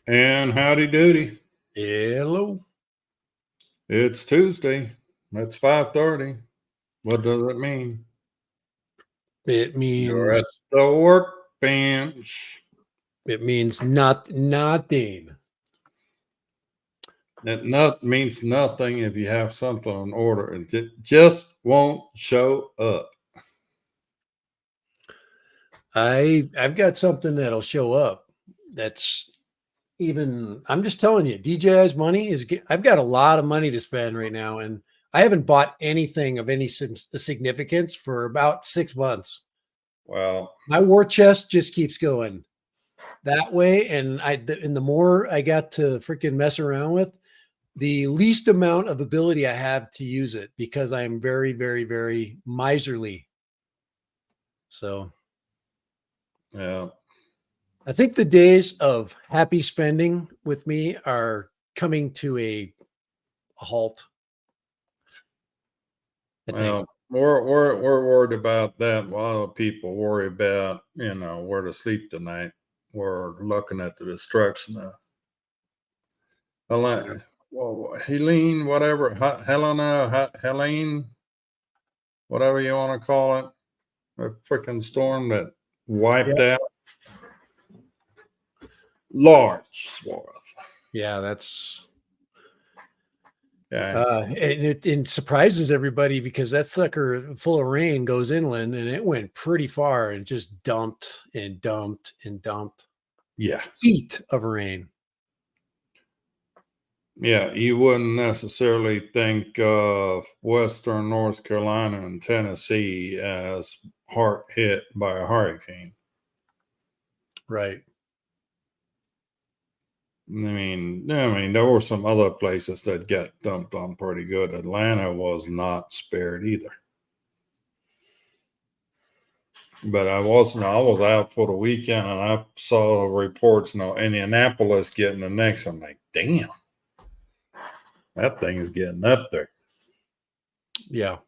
And howdy doody. Hello. It's Tuesday. It's 5:30. What does it mean? It You're means at the workbench. nothing. That nut means nothing if you have something on order. It just won't show up. I've got something that'll show up. That's I'm just telling you, DJI's money I've got a lot of money to spend right now, and I haven't bought anything of any significance for about 6 months. Well, My war chest just keeps going that way, and the more I got to freaking mess around with, the least amount of ability I have to use it because I am very, very, very miserly. So yeah. I think the days of happy spending with me are coming to a halt. I think. Well, we're worried about that. A lot of people worry about, where to sleep tonight. We're looking at the destruction of Yeah. Helene, whatever, Helena, Helene, whatever you want to call it, a freaking storm that wiped out large swath. Yeah, that's Yeah, and it surprises everybody because that sucker full of rain goes inland and it went pretty far and just dumped and dumped and dumped yeah, feet of rain. yeah. You wouldn't necessarily think of Western North Carolina and Tennessee as hard hit by a hurricane. Right. I mean, there were some other places that got dumped on pretty good. Atlanta was not spared either. But I was out for the weekend and I saw reports, Indianapolis getting the next. I'm like, damn, that thing is getting up there. Yeah.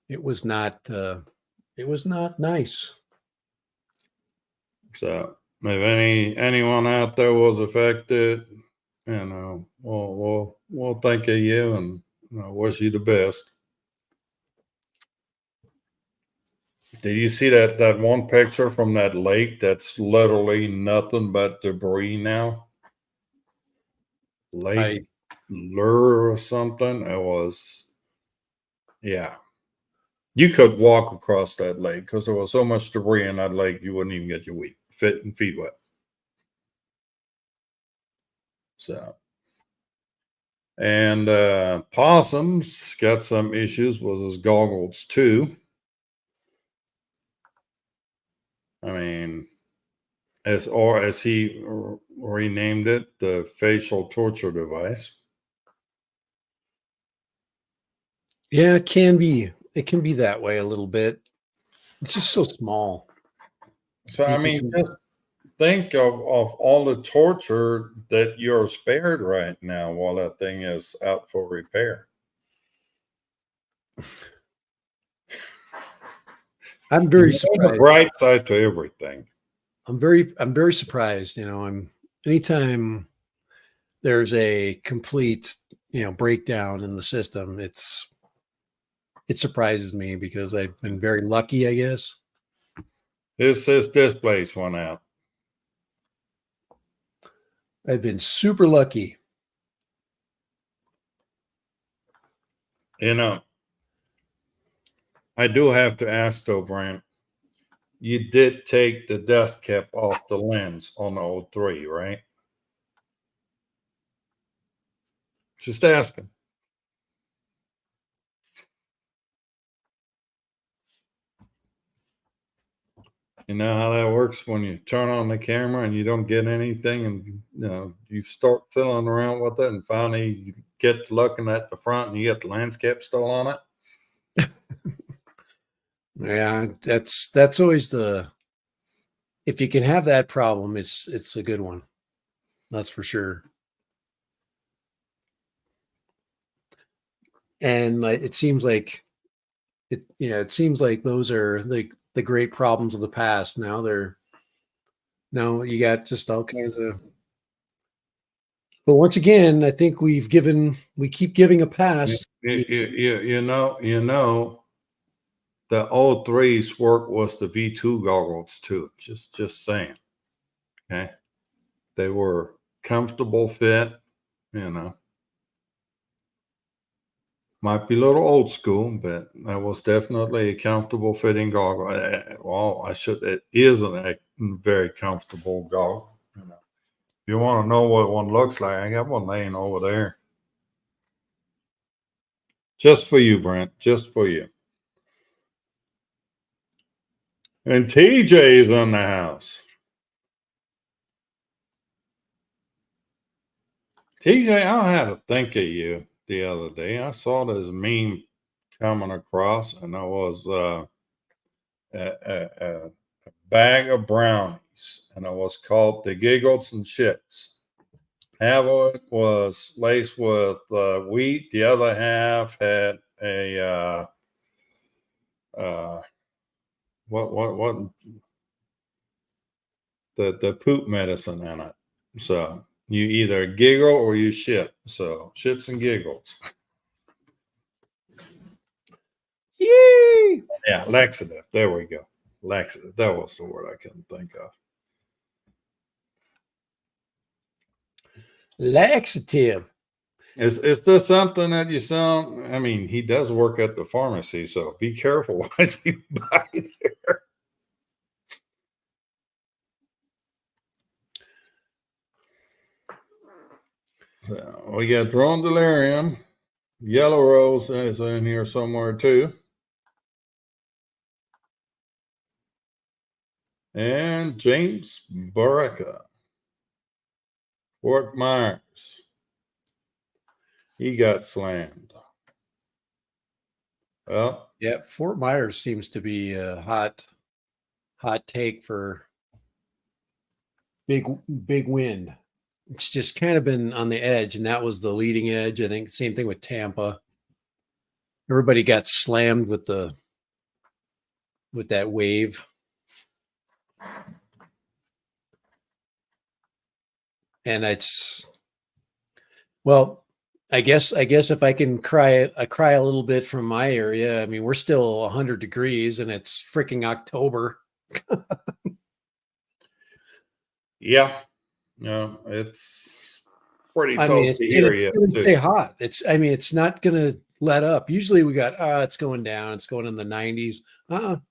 It was not nice. So if anyone out there was affected, we'll think of you and wish you the best. Did you see that one picture from that lake that's literally nothing but debris now? Lake Lure or something. It was, yeah. You could walk across that lake because there was so much debris in that lake you wouldn't even get your feet wet. So, and Possum's got some issues with his goggles too. I mean, as he renamed it, the facial torture device. Yeah, it can be. It can be that way a little bit. It's just so small. So I mean, just think of all the torture that you're spared right now while that thing is out for repair. I'm very There's a surprised. bright side to everything. I'm very surprised. Anytime there's a complete, breakdown in the system, it surprises me because I've been very lucky, I guess. This displays went out. I've been super lucky. I do have to ask though, Brent, you did take the dust cap off the lens on the 03, right? Just asking. You know how that works when you turn on the camera and you don't get anything, and you start fiddling around with it, and finally you get looking at the front and you get the landscape still on it. Yeah, that's always if you can have that problem, it's a good one. That's for sure. And it seems like it seems like those are the great problems of the past. Now No, you got just all kinds of. But once again, I think we keep giving a You, pass. you know, the O3's work was the V2 goggles too. Just saying. Okay. They were comfortable fit, you know. Might be a little old school, but that was definitely a comfortable fitting goggle. Well, it is a very comfortable goggle. You know. If you want to know what one looks like, I got one laying over there. Just for you, Brent. Just for you. And TJ's on the house. TJ, I had to think of you the other day. I saw this meme coming across, and it was a bag of brownies, and it was called the Giggles and Shits. Half of it was laced with wheat. The other half had a what the poop medicine in it. So you either giggle or you shit. So shits and giggles. Yay! Yeah, laxative. There we go. Laxative. That was the word I couldn't think of. Laxative. Is this something that you sell? I mean, he does work at the pharmacy, so be careful what you buy there. So we got Drone Delirium. Yellow Rose is in here somewhere too. And James Baraka. Fort Myers. He got slammed. Well, Yeah, Fort Myers seems to be a hot take for big wind. It's just kind of been on the edge, and that was the leading edge. I think same thing with Tampa. Everybody got slammed with that wave. And it's well, I guess if I can cry a little bit from my area. I mean, we're still 100 degrees and it's freaking October. yeah. No, it's pretty I mean, toasty and here it's yet going to too. stay hot. It's not going to let up. Usually we got it's going down. It's going in the 90s. At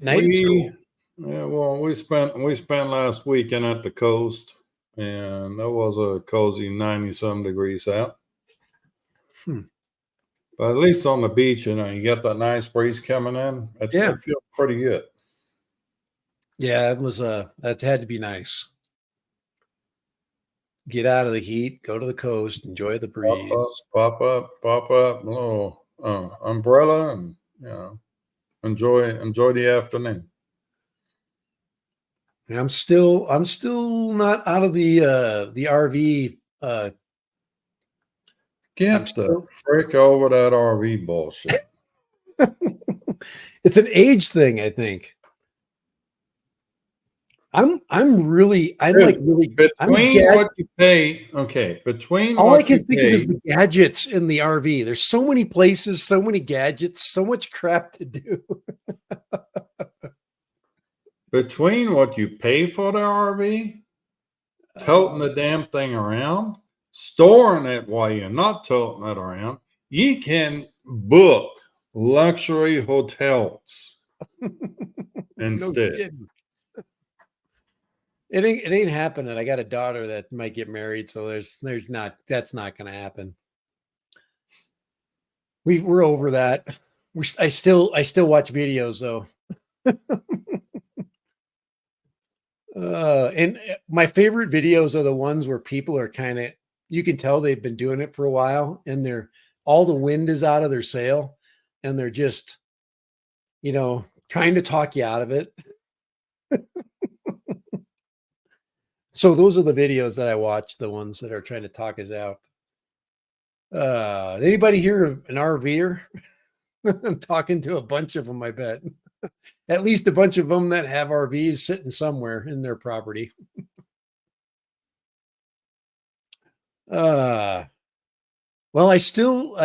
night it's cool. Yeah, well, we spent last weekend at the coast, and that was a cozy 90-some degrees out. But at least on the beach, you get that nice breeze coming in. It feels pretty good. Yeah, it was that had to be nice. Get out of the heat, go to the coast, enjoy the breeze. Pop up, little umbrella, and enjoy the afternoon. I'm still not out of the RV. Get the frick over that RV bullshit. It's an age thing, I think. I'm really between what you pay. Okay, between all what I can you think pay, of is the gadgets in the RV. There's so many places, so many gadgets, so much crap to do. between what you pay for the RV, toting the damn thing around, storing it while you're not toting it around, you can book luxury hotels instead. No, it ain't happening. I got a daughter that might get married, so that's not going to happen. We're over that. I still watch videos though. And my favorite videos are the ones where people are you can tell they've been doing it for a while and all the wind is out of their sail and they're just, trying to talk you out of it. So those are the videos that I watch, the ones that are trying to talk us out. Anybody here an RVer? I'm talking to a bunch of them, I bet. At least a bunch of them that have RVs sitting somewhere in their property. Well, I still got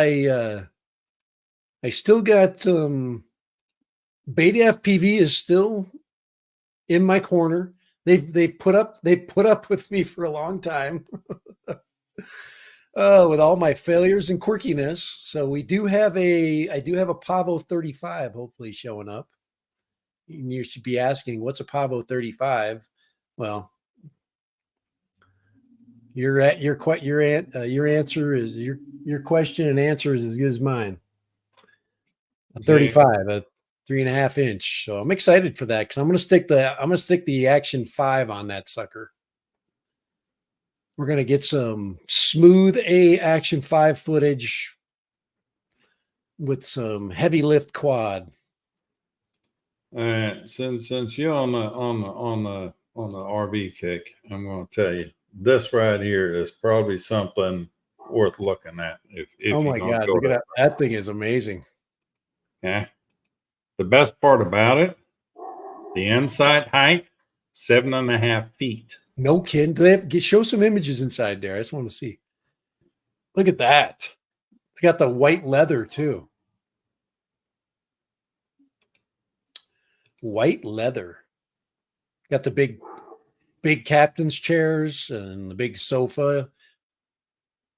Beta FPV is still in my corner. They've put up with me for a long time. With all my failures and quirkiness. So I do have a Pavo 35 hopefully showing up. You should be asking, what's a Pavo 35? Well, your answer is your question and answer is as good as mine. A 35, a 3.5 inch. So I'm excited for that because I'm gonna stick the Action 5 on that sucker. We're gonna get some smooth Action 5 footage with some heavy lift quad. All right, since you're on the RV kick, I'm going to tell you this right here is probably something worth looking at. If Oh you're my going to God, go look at that that! That thing is amazing. yeah. The best part about it, the inside height, 7.5 feet. No kidding. Do they show some images inside there? I just want to see. Look at that. It's got the white leather too. White leather. Got the big captain's chairs and the big sofa.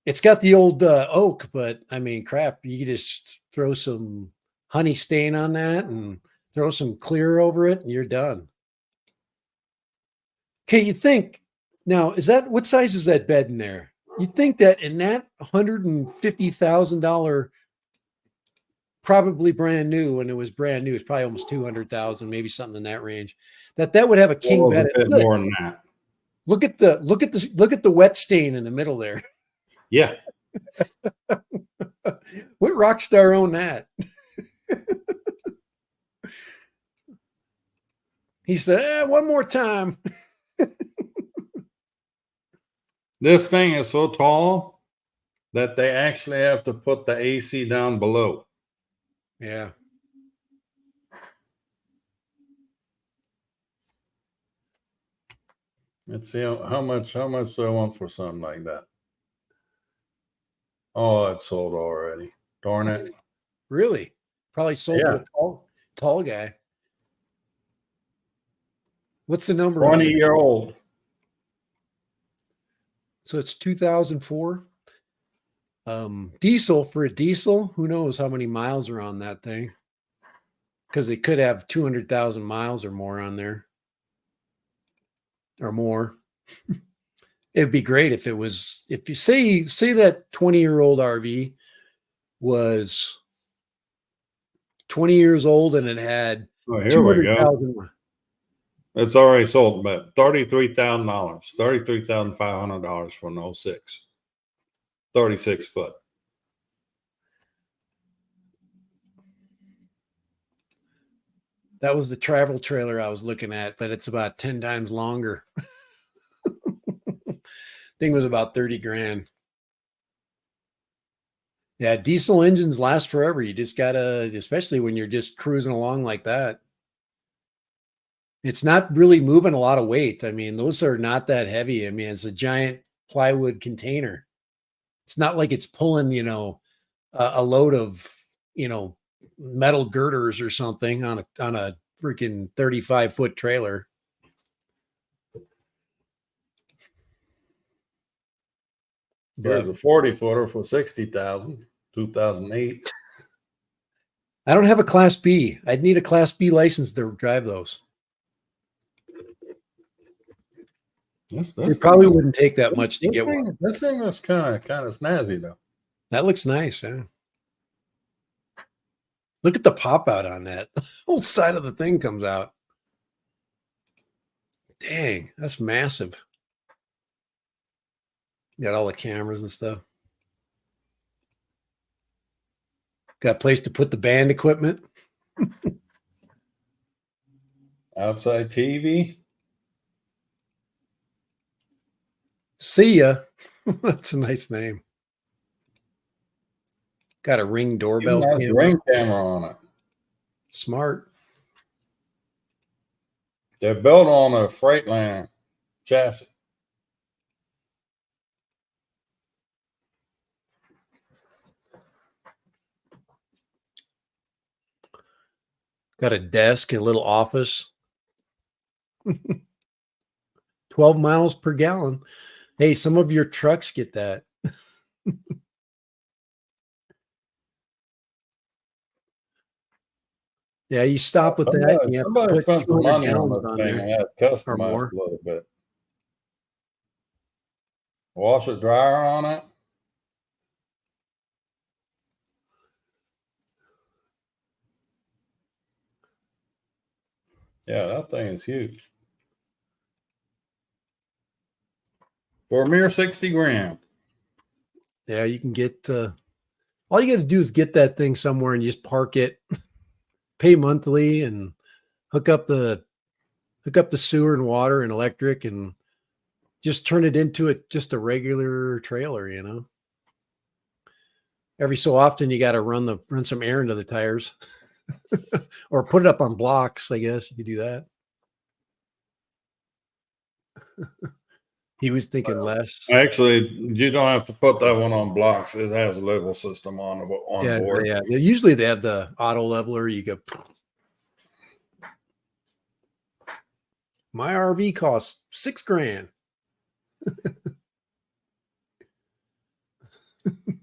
It's got the old oak, but I mean, crap, you could just throw some honey stain on that and throw some clear over it and you're done. Okay, you think now, what size is that bed in there? You'd think that in that $150,000, probably brand new, when it was brand new, it's probably almost 200,000, maybe something in that range, that would have a king bed. A bit more than that. Look at the wet stain in the middle there. Yeah. What rock star owned that? He said, one more time. This thing is so tall that they actually have to put the AC down below. Yeah. Let's see how much do I want for something like that? Oh, it's sold already. Darn it. Really? Probably sold to a tall guy. What's the number on it? 20-year-old. So it's 2004. Diesel, for a diesel, who knows how many miles are on that thing? Because it could have 200,000 miles or more on there. Or more. It'd be great if you say that 20-year-old RV was 20 years old and it had 200,000. It's already sold, but $33,000, $33,500 for an 06, 36 foot. That was the travel trailer I was looking at, but it's about 10 times longer. Thing was about 30 grand. Yeah, diesel engines last forever. You just gotta, especially when you're just cruising along like that. It's not really moving a lot of weight. I mean, those are not that heavy. I mean, it's a giant plywood container. It's not like it's pulling, a load of, metal girders or something on a freaking 35-foot trailer. There's a 40-footer for 60,000, 2008. I don't have a Class B. I'd need a Class B license to drive those. It probably wouldn't take that much to get one. This thing was kind of snazzy though. That looks nice, yeah. Look at the pop out on that. The whole side of the thing comes out. Dang, that's massive. Got all the cameras and stuff. Got a place to put the band equipment. Outside TV. See ya. That's a nice name. Got a Ring doorbell. Ring camera on it. Smart. They're built on a Freightliner chassis. Got a desk and a little office. 12 miles per gallon. Hey, some of your trucks get that. Yeah, you stop with that, and you have to Somebody put spent some 200 money on gallons this on thing there and had it or customized more. a little bit. Washer dryer on it. Yeah, that thing is huge. For a mere 60 grand. Yeah, you can get all you got to do is get that thing somewhere and just park it, pay monthly, and hook up the sewer and water and electric, and just turn it into just a regular trailer. Every so often you got to run some air into the tires, or put it up on blocks. I guess you could do that. He was thinking less. Actually, you don't have to put that one on blocks. It has a level system on Yeah, board. yeah. Usually they have the auto leveler. You go. My RV costs $6 grand.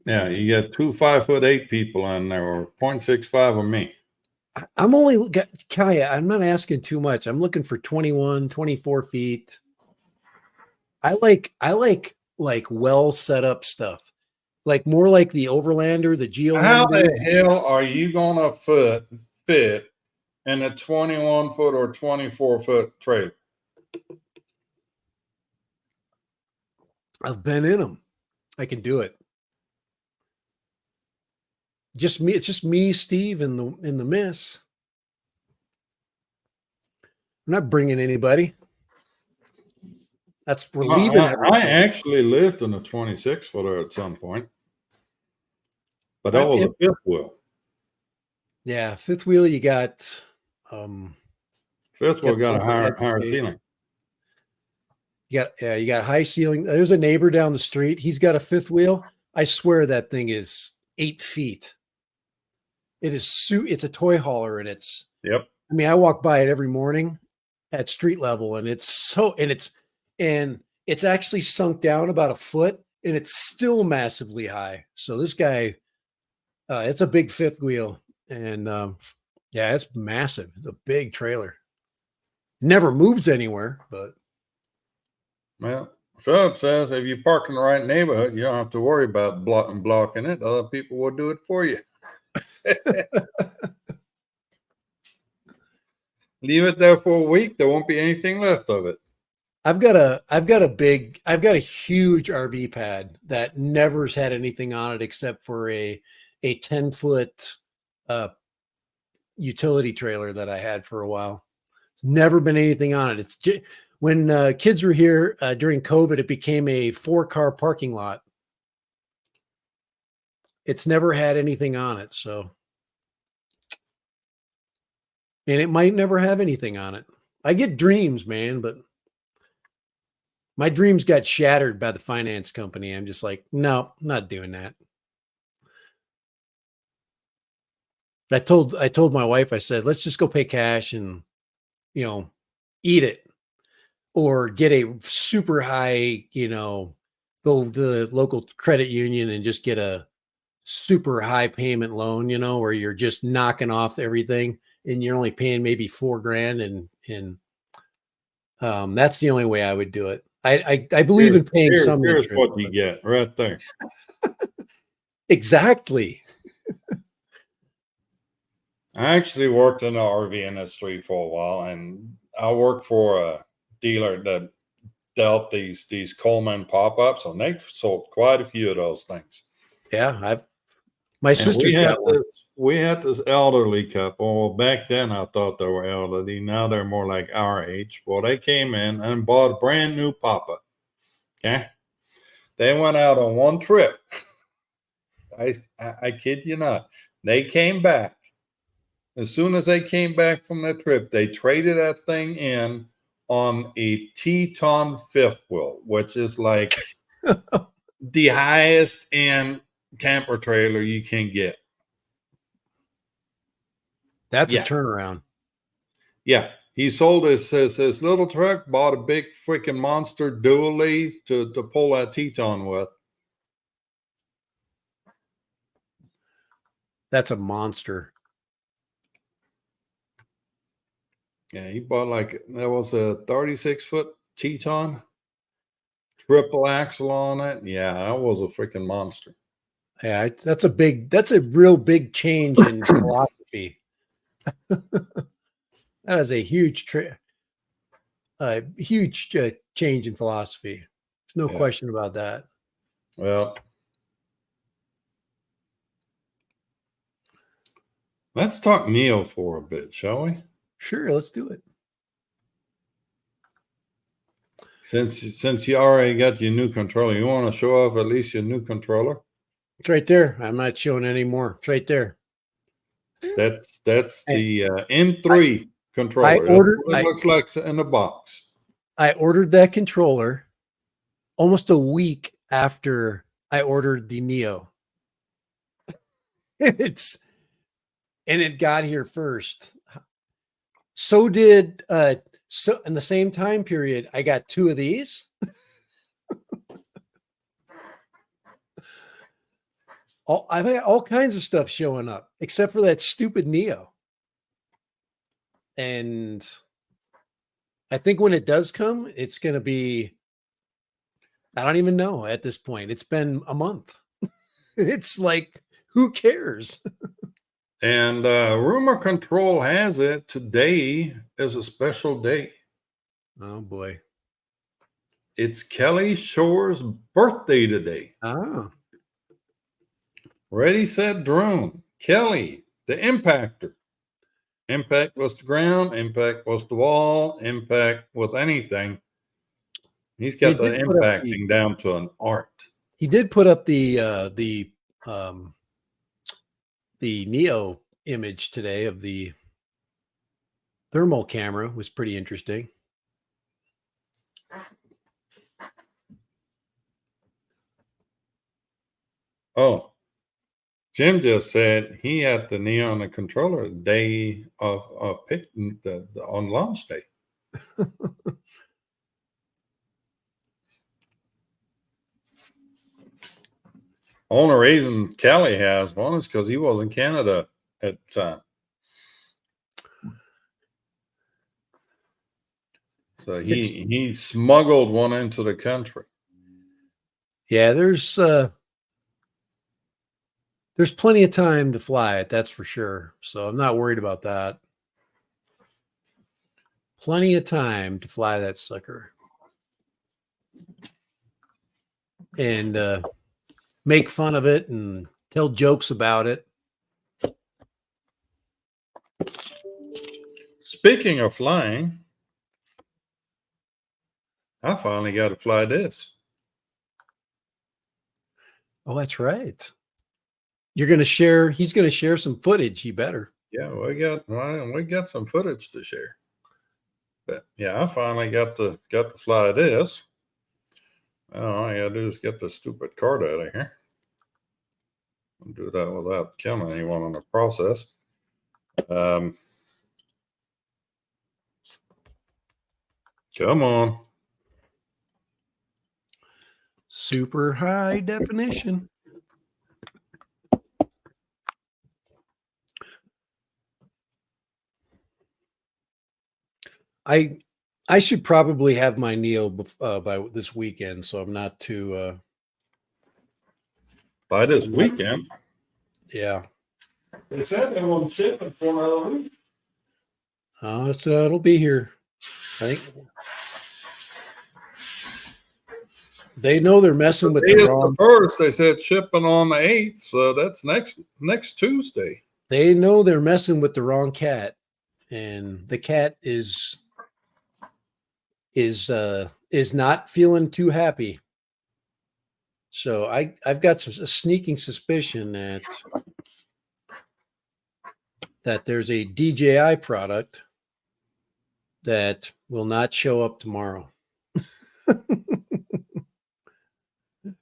Yeah, you get 2 5'8" people in there, or 0.65 of me. I'm only Kaya. I'm not asking too much. I'm looking for 21, 24 feet. I like well set up stuff, like more like the Overlander, the How Geolander. the hell are you gonna fit in a 21-foot or 24-foot trailer? I've been in them. I can do it. Just me. It's just me, Steve, and the miss. I'm not bringing anybody. We're leaving everything. I actually lived in a 26-footer at some point, but that was a fifth wheel. Yeah, fifth wheel. You got Fifth wheel got a higher ceiling. you got high ceiling. There's a neighbor down the street. He's got a fifth wheel. I swear that thing is 8 feet. It is it's a toy hauler, and Yep. I mean, I walk by it every morning at street level, and it's actually sunk down about a foot, and it's still massively high. So this guy, it's a big fifth wheel, and yeah, it's massive. It's a big trailer. Never moves anywhere, but Well, Philip says if you park in the right neighborhood, you don't have to worry about blocking it. Other people will do it for you. Leave it there for a week. There won't be anything left of it. I've got a huge RV pad that never's had anything on it except for a 10-foot utility trailer that I had for a while. Never been anything on it. When kids were here during COVID, it became a 4-car parking lot. It's never had anything on it, so. And it might never have anything on it. I get dreams, man, but my dreams got shattered by the finance company. I'm just like, no, I'm not doing that. I told my wife, I said, let's just go pay cash and, eat it, or get a super high, go to the local credit union and just get a super high payment loan, where you're just knocking off everything and you're only paying maybe $4 grand. And that's the only way I would do it. I believe in paying some Here's interest. what you get right there. Exactly. I actually worked in the RV industry for a while, and I worked for a dealer that dealt these Coleman pop-ups, and they sold quite a few of those things. Yeah, my sister's got one. We had this elderly couple. Well, back then I thought they were elderly. Now they're more like our age. Well, they came in and bought a brand new pop-up. Okay. They went out on one trip. I kid you not. They came back As soon as they came back from that trip, they traded that thing in on a Teton fifth wheel, which is like the highest end camper trailer you can get. That's a Yeah. turnaround. Yeah. He sold his little truck, bought a big freaking monster dually to pull that Teton with. That's a monster. Yeah, he bought that was a 36-foot Teton, triple axle on it. Yeah, that was a freaking monster. Yeah, that's a real big change in philosophy. That is a huge change in philosophy. There's no question about that. Well, let's talk Neo for a bit, shall we? Sure, let's do it. Since you already got your new controller, you want to show off at least your new controller? It's right there. I'm not showing any more. It's right there. That's the N3 controller. That's what it looks like in the box. I ordered that controller almost a week after I ordered the Neo. And it got here first. So did so in the same time period, I got 2 of these. I've had all kinds of stuff showing up, except for that stupid Neo. And I think when it does come, it's going to be, I don't even know at this point. It's been a month. It's like, who cares? And rumor control has it today is a special day. Oh boy. It's Kelly Shore's birthday today. Ah. Ready, set, drone. Kelly, the impactor. Impact was the ground, impact was the wall, impact with anything. He's got the impacting down to an art. He did put up the Neo image today of the thermal camera. Was pretty interesting. Oh, Jim just said he had the Neo on the controller the day of on launch day. Only reason Kelly has one is because he was in Canada at the time. So he smuggled one into the country. Yeah, there's plenty of time to fly it, that's for sure. So I'm not worried about that. Plenty of time to fly that sucker. And make fun of it and tell jokes about it. Speaking of flying, I finally got to fly this. Oh, that's right. You're going to share. He's going to share some footage. You better. Yeah, we got some footage to share. But yeah, I finally got to fly this. All I gotta do is get the stupid card out of here. I'll do that without killing anyone in the process. Come on. Super high definition. I should probably have my Neo by this weekend, so I'm not too. By this weekend? Yeah. They said they won't ship it for another week. So it'll be here. I think they know they're messing with the wrong. First, they said shipping on the 8th, so that's next Tuesday. They know they're messing with the wrong cat, and the cat is not feeling too happy. So I've got a sneaking suspicion that that there's a DJI product that will not show up tomorrow.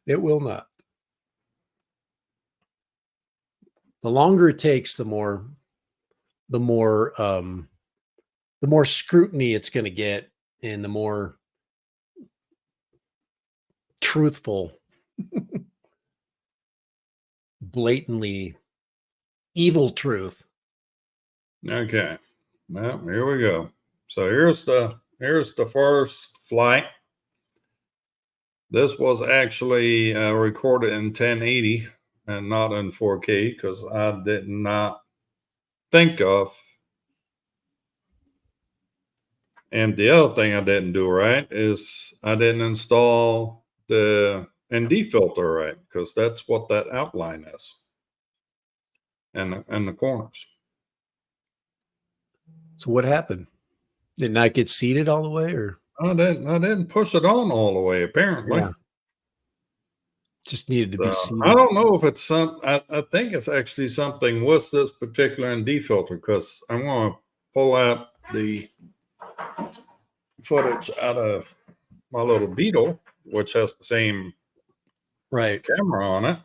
It will not. The longer it takes, the more scrutiny it's going to get, and the more truthful, blatantly evil truth. Okay. Well, here we go. So here's the first flight. This was actually recorded in 1080 and not in 4K because I did not think of. And the other thing I didn't do right is I didn't install the ND filter right, because that's what that outline is, and the corners. So what happened? Did it not get seated all the way, or I didn't push it on all the way, apparently. Yeah. Just needed to be seated? I don't know if it's some. I think it's actually something with this particular ND filter, because I'm going to pull out the footage out of my little Beetle, which has the same Right. camera on it,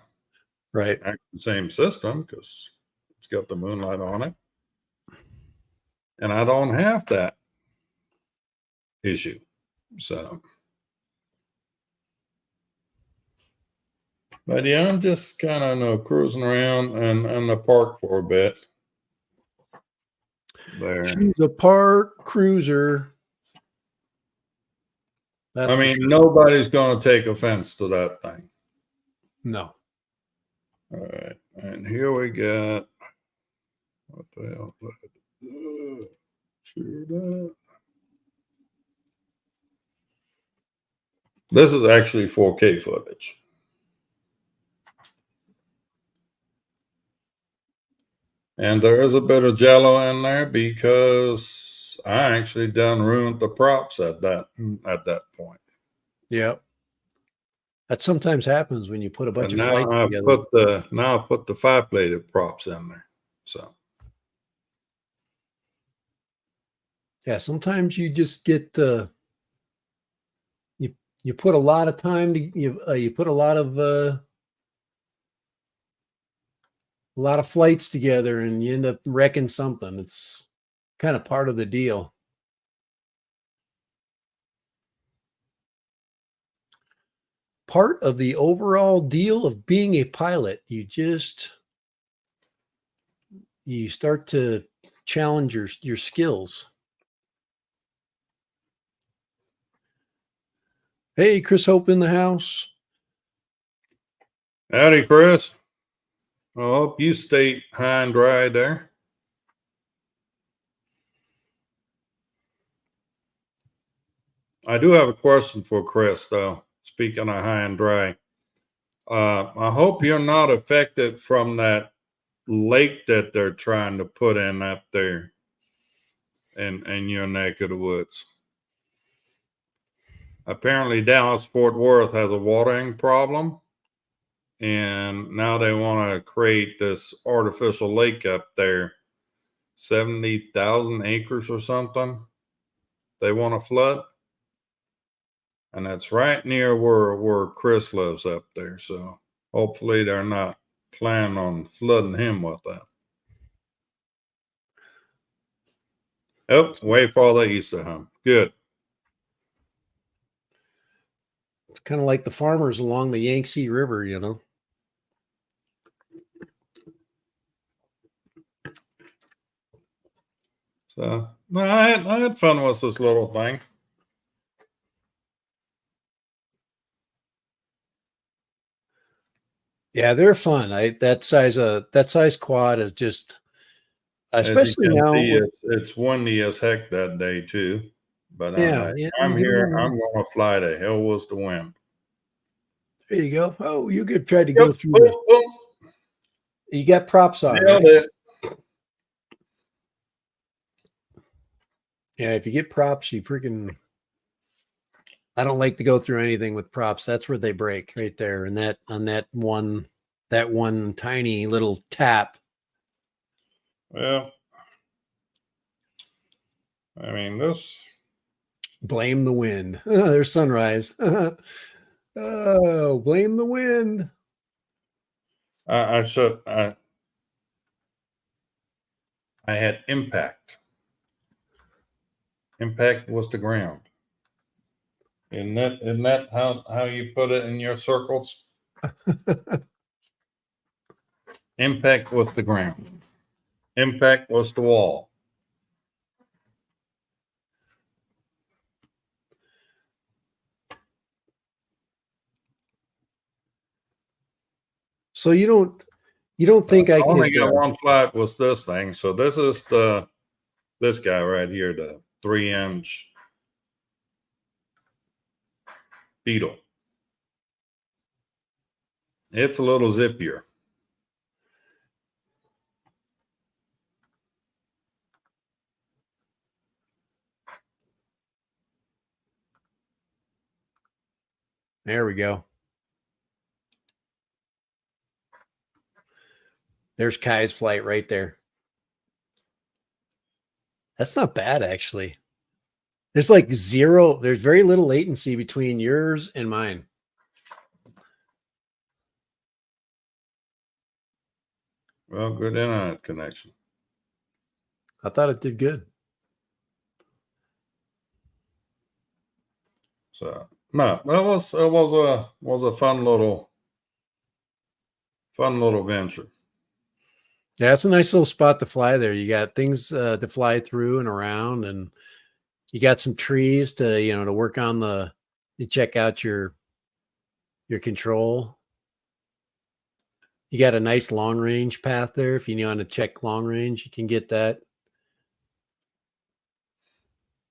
Right. actually the same system, because it's got the moonlight on it, and I don't have that issue. So, but yeah, I'm just kind of cruising around and the park for a bit. There. She's a park cruiser. That's I for mean, sure. nobody's going to take offense to that thing. No. All right, and here we got, what the hell? Shoot that. This is actually 4K footage. And there is a bit of jello in there because I actually done ruined the props at that point. Yep. That sometimes happens when you put a bunch And of now flights I together. put the 5-bladed props in there. So Yeah, sometimes you just get you put a lot of time to you put a lot of flights together, and you end up wrecking something. It's kind of part of the deal. Part of the overall deal of being a pilot. You start to challenge your skills. Hey, Chris Hope in the house. howdy, Chris. I hope you stay high and dry there. I do have a question for Chris, though. Speaking of high and dry, I hope you're not affected from that lake that they're trying to put in up there in your neck of the woods. Apparently, Dallas Fort Worth has a watering problem, and now they want to create this artificial lake up there, 70,000 acres or something. They want to flood. And that's right near where Chris lives up there. So hopefully they're not planning on flooding him with that. Oh, way farther east of him. Good. It's kind of like the farmers along the Yangtze River, you know. So no, I had fun with this little thing. Yeah, they're fun. That size quad is just, especially As you can now. see, it's windy as heck that day too. But I'm Yeah, like, yeah. I'm here. I'm going to fly. The hell was the wind. There you go. Oh, you could try to Yep, go through. boom, boom. You got props on, Nailed right? it. Yeah, if you get props, you freaking. I don't like to go through anything with props. That's where they break, right there, and that one tiny little tap. Well, I mean, this. Blame the wind. There's sunrise. Oh, blame the wind. I had impact. Impact was the ground. Isn't that how you put it in your circles? Impact was the ground. Impact was the wall. So you don't think I only could got one flight was this thing. So this is this guy right here, the 3-inch Beetle. It's a little zippier. there we go. There's Kai's flight right there. That's not bad, actually. There's like there's very little latency between yours and mine. Well, good internet connection. I thought it did good. So no, it was a fun little venture. Yeah, it's a nice little spot to fly there. You got things to fly through and around, and you got some trees to to work on you check out your control. You got a nice long range path there. If you want to check long range, you can get that.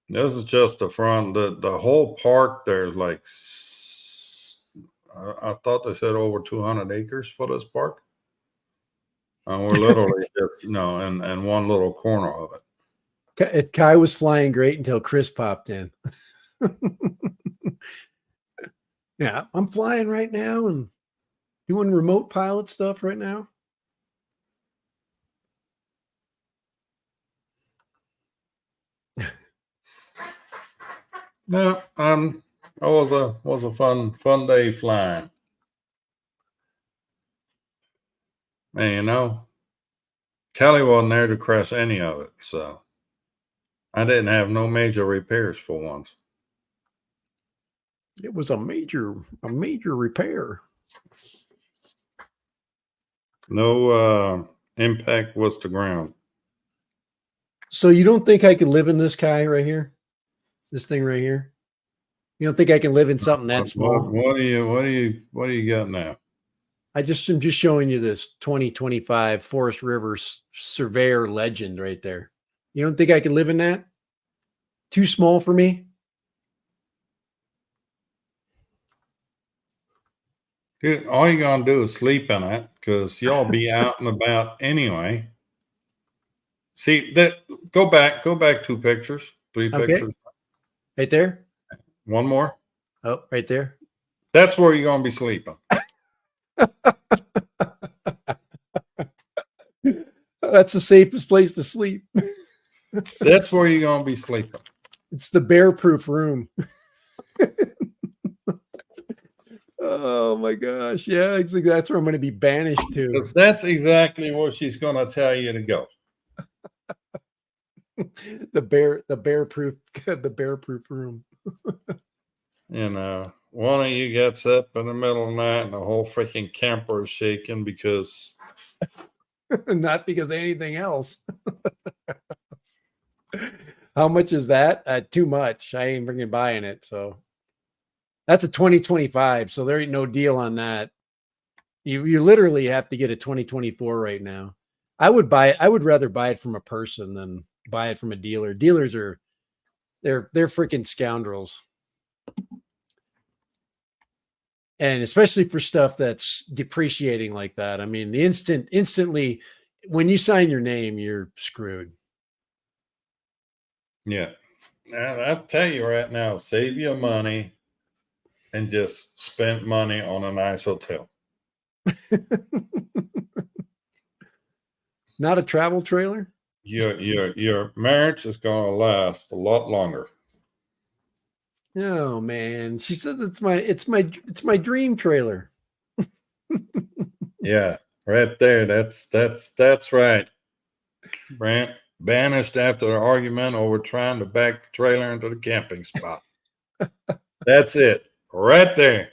This is just the front. The whole park there's like I thought they said over 200 acres for this park. And we're literally just in one little corner of it. Kai was flying great until Chris popped in. Yeah, I'm flying right now and doing remote pilot stuff right now. Yeah, it was a fun day flying. And Kelly wasn't there to crash any of it, so I didn't have no major repairs for once. It was a major repair. No impact was the ground. So you don't think I could live in this Kai right here? This thing right here? You don't think I can live in something that small? What do you got now? I'm just showing you this 2025 Forest River Surveyor Legend right there. You don't think I can live in that? Too small for me? Dude, all you're gonna do is sleep in it because y'all be out and about anyway. See that? Go back 2 pictures, 3 Okay. pictures. Right there? One more. Oh, right there. That's where you're gonna be sleeping. That's the safest place to sleep. That's where you're gonna be sleeping. It's the bear-proof room. Oh my gosh. Yeah, that's where I'm going to be banished to. Because that's exactly where she's gonna tell you to go. the bear-proof room. One of you gets up in the middle of the night and the whole freaking camper is shaking because not because of anything else. How much is that? Too much. I ain't freaking buying it. So that's a 2025. So there ain't no deal on that. You literally have to get a 2024 right now. I would rather buy it from a person than buy it from a dealer. Dealers they're freaking scoundrels. And especially for stuff that's depreciating like that. I mean, instantly when you sign your name, you're screwed. Yeah. And I'll tell you right now, save your money and just spend money on a nice hotel. Not a travel trailer? your marriage is gonna last a lot longer. Oh man, she says it's my dream trailer. Yeah, right there. That's right. Brant banished after an argument over trying to back the trailer into the camping spot. That's it. Right there.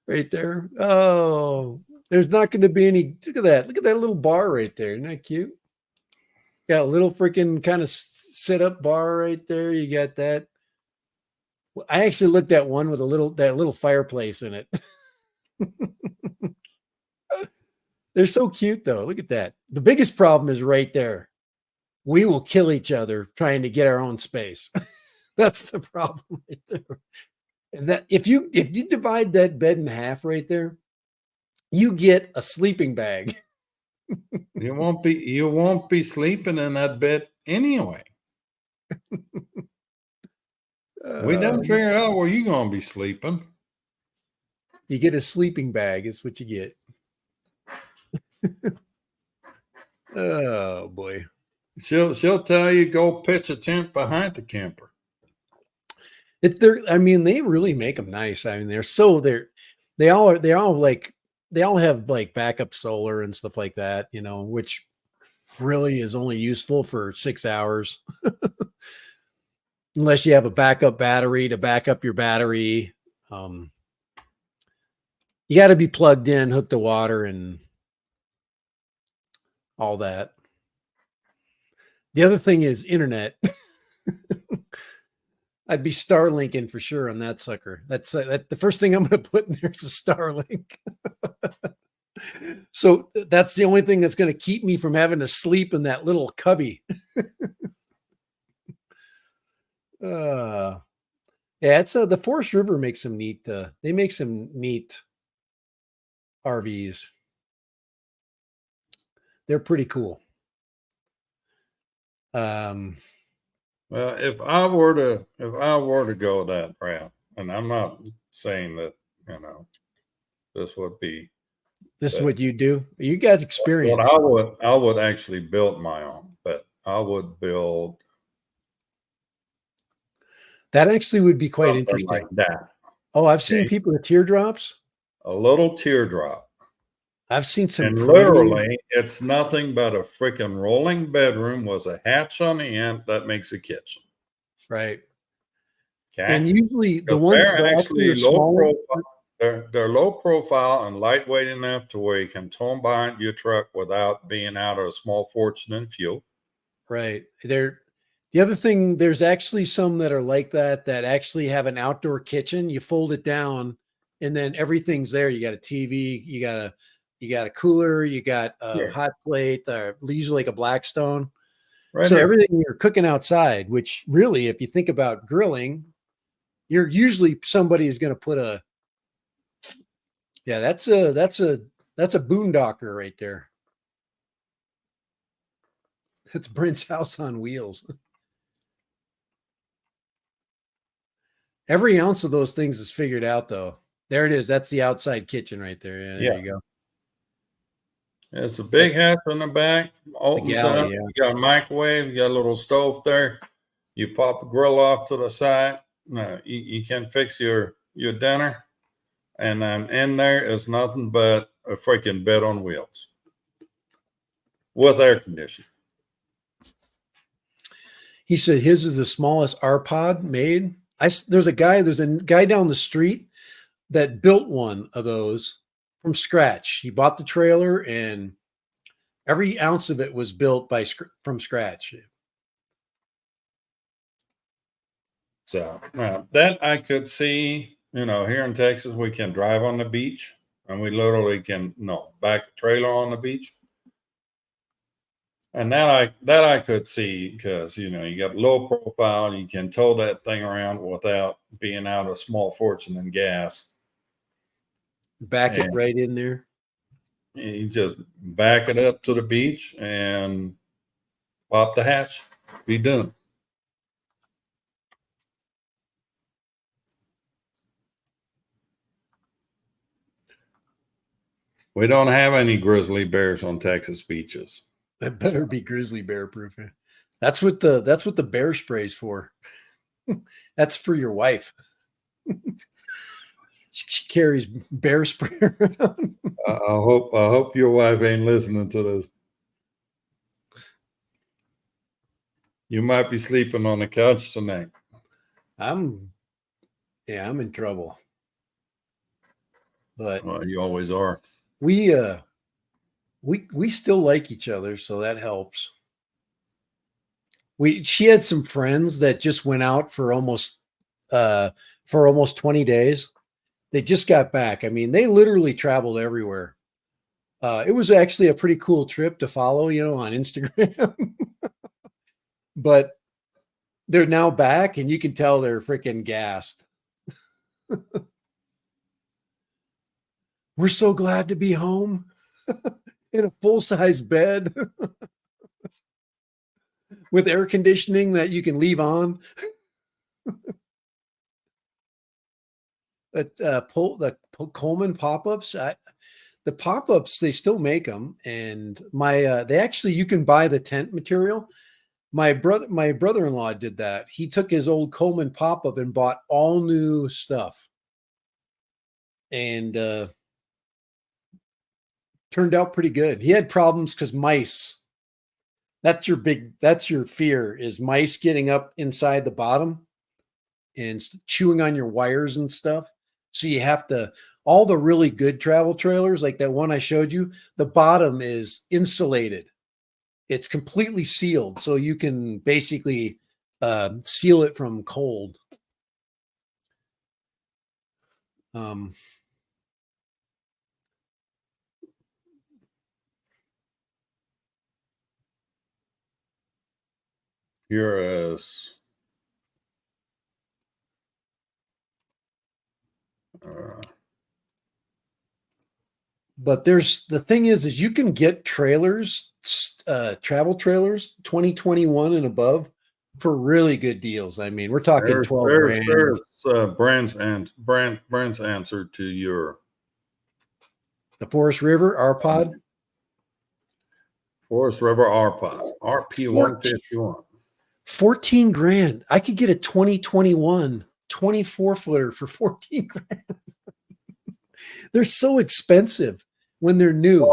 Right there. Oh, there's not going to be any. Look at that. Look at that little bar right there. Isn't that cute? Got a little freaking kind of sit up bar right there. You got that. I actually looked at one with that little fireplace in it. They're so cute though. Look at that. The biggest problem is right there. We will kill each other trying to get our own space. That's the problem right there. And that if you divide that bed in half right there, you get a sleeping bag. You won't be sleeping in that bed anyway. We done figured out where you're gonna be sleeping. You get a sleeping bag. It's what you get. Oh boy. She'll tell you go pitch a tent behind the camper. I mean, they really make them nice. I mean, they all have like backup solar and stuff like that, which really is only useful for 6 hours. Unless you have a backup battery to back up your battery. You got to be plugged in, hooked to water, and all that. The other thing is internet. I'd be Starlinking for sure on that sucker. That's the first thing I'm going to put in there is a Starlink. So that's the only thing that's going to keep me from having to sleep in that little cubby. Yeah, it's the Forest River makes some neat. They make some neat RVs. They're pretty cool. Well, if I were to go that route, and I'm not saying that, this would be This is what you do. You got experience. I would actually build my own, but I would build that actually would be quite something interesting. like that. Oh, I've seen people with teardrops. A little teardrop. I've seen some. And literally, it's nothing but a freaking rolling bedroom with a hatch on the end that makes a kitchen. Right. Okay. And usually the one they're actually low profile. They're low profile and lightweight enough to where you can tow behind your truck without being out a small fortune in fuel. Right. The other thing, there's actually some that are like that actually have an outdoor kitchen. You fold it down and then everything's there. You got a TV, you got a cooler, you got a hot plate, usually like a Blackstone. Right. So everything you're cooking outside, which really, if you think about grilling, you're usually somebody is going to put that's a boondocker right there. That's Brent's house on wheels. Every ounce of those things is figured out though. There it is. That's the outside kitchen right there. Yeah, there you go. It's a big house in the back. Opens up. You got a microwave. You got a little stove there. You pop a grill off to the side. No, you can fix your dinner. And then in there is nothing but a freaking bed on wheels with air conditioning. He said his is the smallest R-Pod made. There's a guy down the street that built one of those from scratch. He bought the trailer and every ounce of it was built from scratch. So that I could see, here in Texas, we can drive on the beach and we literally can back a trailer on the beach. And that I could see because, you got low profile, you can tow that thing around without being out a small fortune in gas. Back it right in there. You just back it up to the beach and pop the hatch, be done. We don't have any grizzly bears on Texas beaches. That better be grizzly bear proof. That's what the bear spray's for. That's for your wife. She carries bear spray around. I hope your wife ain't listening to this. You might be sleeping on the couch tonight. I'm in trouble. But Well, you always are. we still like each other, so that helps. She had some friends that just went out for almost 20 days. They just got back. I mean, they literally traveled everywhere. It was actually a pretty cool trip to follow, on Instagram. But they're now back, and you can tell they're freaking gassed. We're so glad to be home in a full-size bed with air conditioning that you can leave on. The Coleman pop-ups, the pop-ups, they still make them, and you can buy the tent material. My brother-in-law did that. He took his old Coleman pop-up and bought all new stuff, and turned out pretty good. He had problems because mice. That's your fear, is mice getting up inside the bottom and chewing on your wires and stuff. So you have to, all the really good travel trailers, like that one I showed you, the bottom is insulated. It's completely sealed. So you can basically seal it from cold. You're as but the thing is you can get trailers, travel trailers, 2021 and above, for really good deals. I mean, we're talking 12 grand. There's Brent's answer to your the Forest River RPod. Forest River RPod RP 151. 14 grand. I could get a 2021 24 footer for 14 grand. They're so expensive when they're new.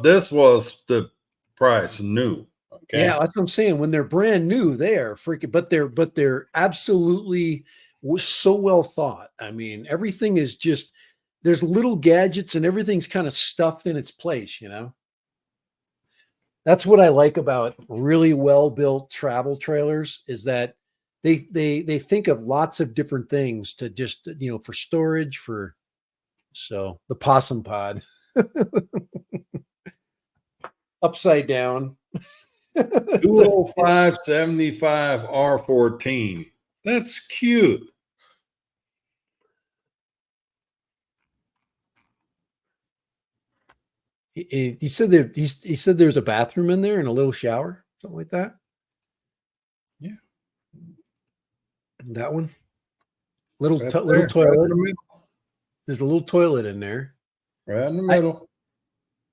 This was the price new. Okay. Yeah, that's what I'm saying. When they're brand new, they are freaking, but they're absolutely so well thought. I mean, everything is just, there's little gadgets and everything's kind of stuffed in its place, That's what I like about really well-built travel trailers, is that they think of lots of different things to just, for storage, so the possum pod upside down. 205/75 R14. That's cute. He said he said there's a bathroom in there and a little shower, something like that. Yeah. That one. Little toilet. Right, there's a little toilet in there. Right in the middle.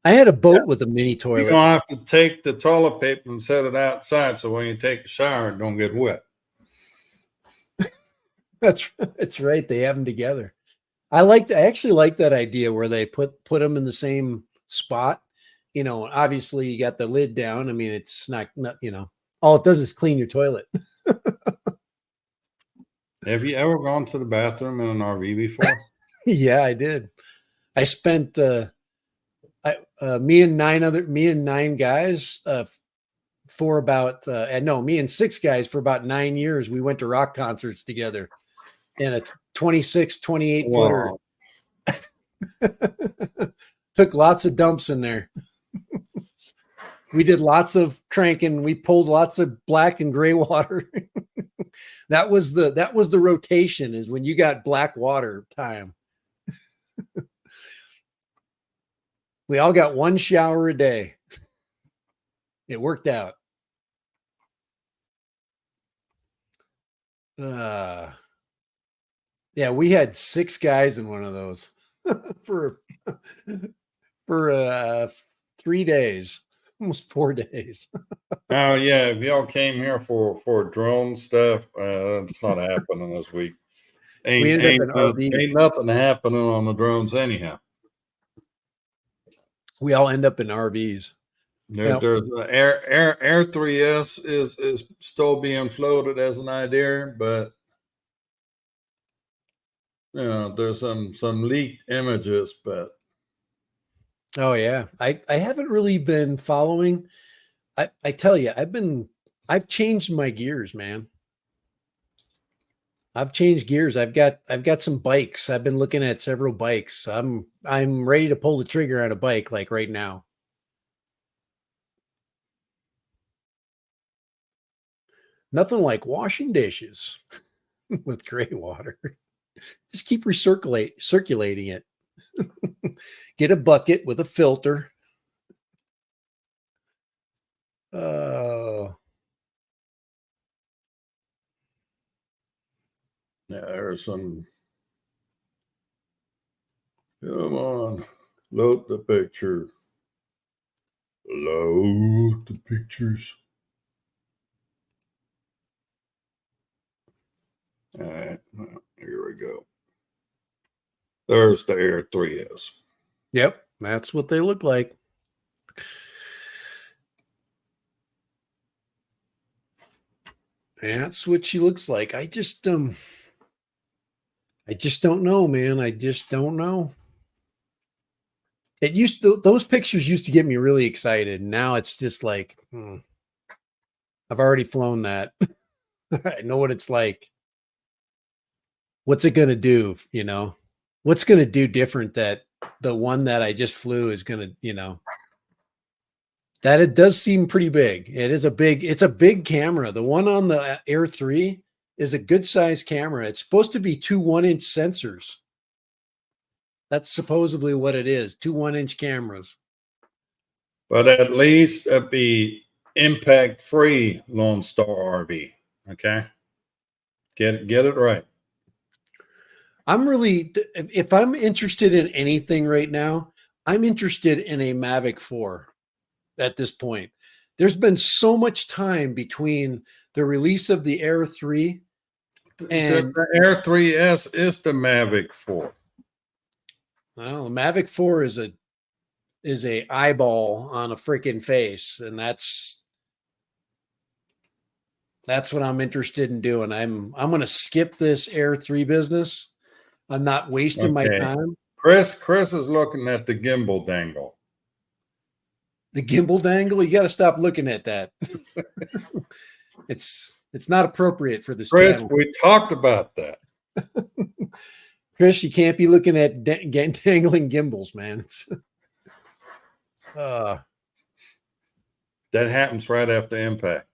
I had a boat with a mini toilet. You're gonna have to take the toilet paper and set it outside so when you take a shower, it don't get wet. That's right. They have them together. I actually like that idea where they put them in the same spot. Obviously you got the lid down. I mean, it's not, all it does is clean your toilet. Have you ever gone to the bathroom in an RV before? Yeah, I did. I spent me and nine guys for about me and 6 guys for about 9 years. We went to rock concerts together in a 26, 28 footer. Took lots of dumps in there. We did lots of cranking. We pulled lots of black and gray water. That was the rotation, is when you got black water time. We all got 1 shower a day. It worked out. Yeah, we had 6 guys in one of those for 3 days. almost 4 days. Oh yeah, if y'all came here for drone stuff, it's not happening this week. We Ain't ended up ain't in uh, RVs. ain't nothing happening on the drones anyhow. We all end up in RVs. Yep. There's Air 3S is still being floated as an idea, but there's some leaked images, but Oh yeah. I haven't really been following. I tell you, I've changed my gears, man. I've changed gears. I've got some bikes. I've been looking at several bikes. I'm ready to pull the trigger on a bike like right now. Nothing like washing dishes with gray water. Just keep circulating it. Get a bucket with a filter. Oh, yeah, there's some. Come on, load the picture. Load the pictures. All right, well, here we go. There's the Air 3S. yep. That's what they look like. That's what she looks like. I just don't know, man. I just don't know. Those pictures used to get me really excited. Now it's just like, I've already flown that. I know what it's like. What's it going to do? What's going to do different that the one that I just flew is going to, that it does seem pretty big. It's a big camera. The one on the Air 3 is a good sized camera. It's supposed to be 2 1-inch sensors. That's supposedly what it is. 2 1-inch cameras. But at least it be impact free Lone Star RV. Okay, get it right. If I'm interested in anything right now, I'm interested in a Mavic 4 at this point. There's been so much time between the release of the Air 3 and the Air 3S is the Mavic 4. well, the Mavic 4 is a eyeball on a freaking face, and that's what I'm interested in doing. I'm going to skip this Air 3 business. I'm not wasting my Okay, time. Chris is looking at the gimbal dangle. The gimbal dangle, you got to stop looking at that. It's not appropriate for this Chris, channel. we talked about that. Chris, you can't be looking at dangling gimbals, man. That happens right after impact.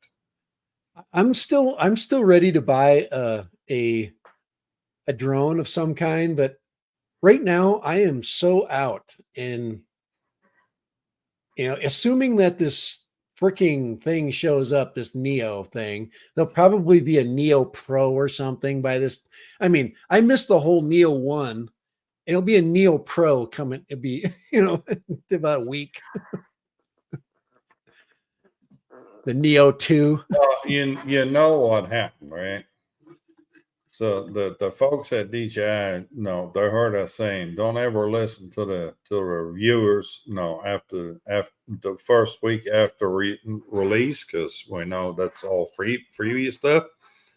I'm still ready to buy a drone of some kind, but right now I am so out in, assuming that this freaking thing shows up, this Neo thing, there'll probably be a Neo Pro or something by this. I mean, I missed the whole Neo 1. It'll be a Neo Pro coming. It'll be, about a week. The Neo 2. Well, you know what happened, right? So the folks at DJI, no, they heard us saying, don't ever listen to the reviewers. No, after the first week after release, because we know that's all freebie stuff.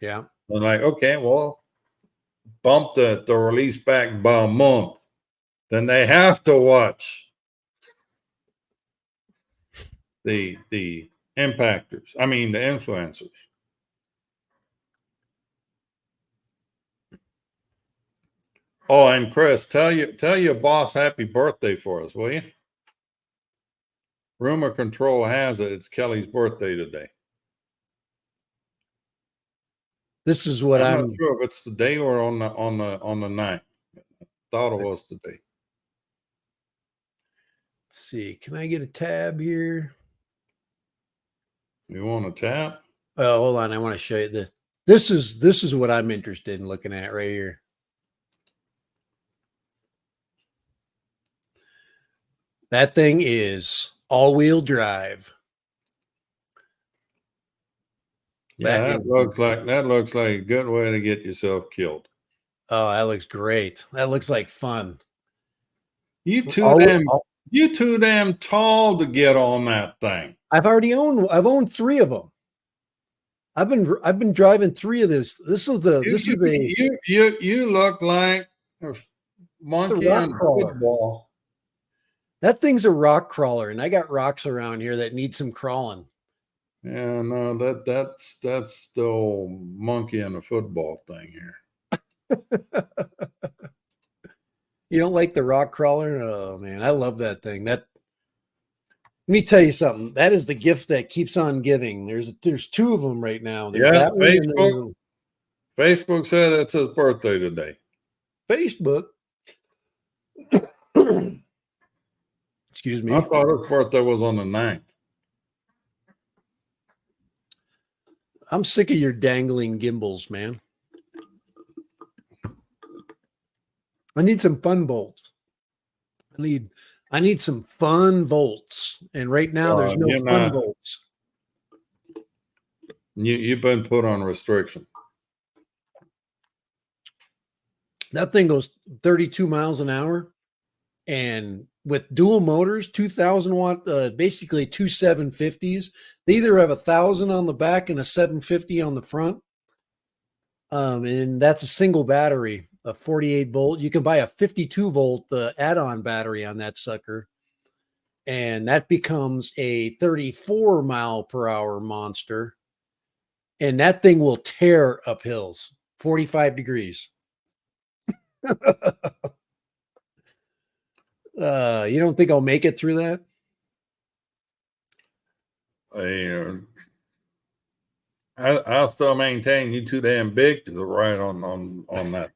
Yeah. They're like, okay, well, bump the release back by a month. Then they have to watch the impactors. I mean the influencers. Oh, and Chris, tell your boss happy birthday for us, will you? Rumor control has it it's Kelly's birthday today. This is what I'm not sure if it's the day or on the night. Thought it was the day. See. Can I get a tab here? You want a tap? Oh, hold on. I want to show you this. This is what I'm interested in looking at right here. That thing is all-wheel drive. Yeah, that looks like a good way to get yourself killed. Oh, that looks great. That looks like fun. You All, too damn tall to get on that thing. I've owned 3 of them. I've been driving 3 of this. This is You look like a monkey rock on crawler. football. That thing's a rock crawler, and I got rocks around here that need some crawling. Yeah, no, that's the old monkey on the football thing here. You don't like the rock crawler? Oh man, I love that thing. Let me tell you something. That is the gift that keeps on giving. There's 2 of them right now. There's that one and then Facebook said it's his birthday today. Facebook. Excuse me. I thought his birthday was on the 9th. I'm sick of your dangling gimbals, man. I need some fun bolts. I need some fun volts. And right now there's no fun volts. You've been put on restriction. That thing goes 32 miles an hour. And with dual motors, 2,000 watt, basically 2 750s. They either have 1,000 on the back and a 750 on the front. And that's a single battery, a 48 volt. You can buy a 52 volt add-on battery on that sucker. And that becomes a 34 mile per hour monster. And that thing will tear up hills, 45 degrees. You don't think I'll make it through that? I'll still maintain you too damn big to ride on that.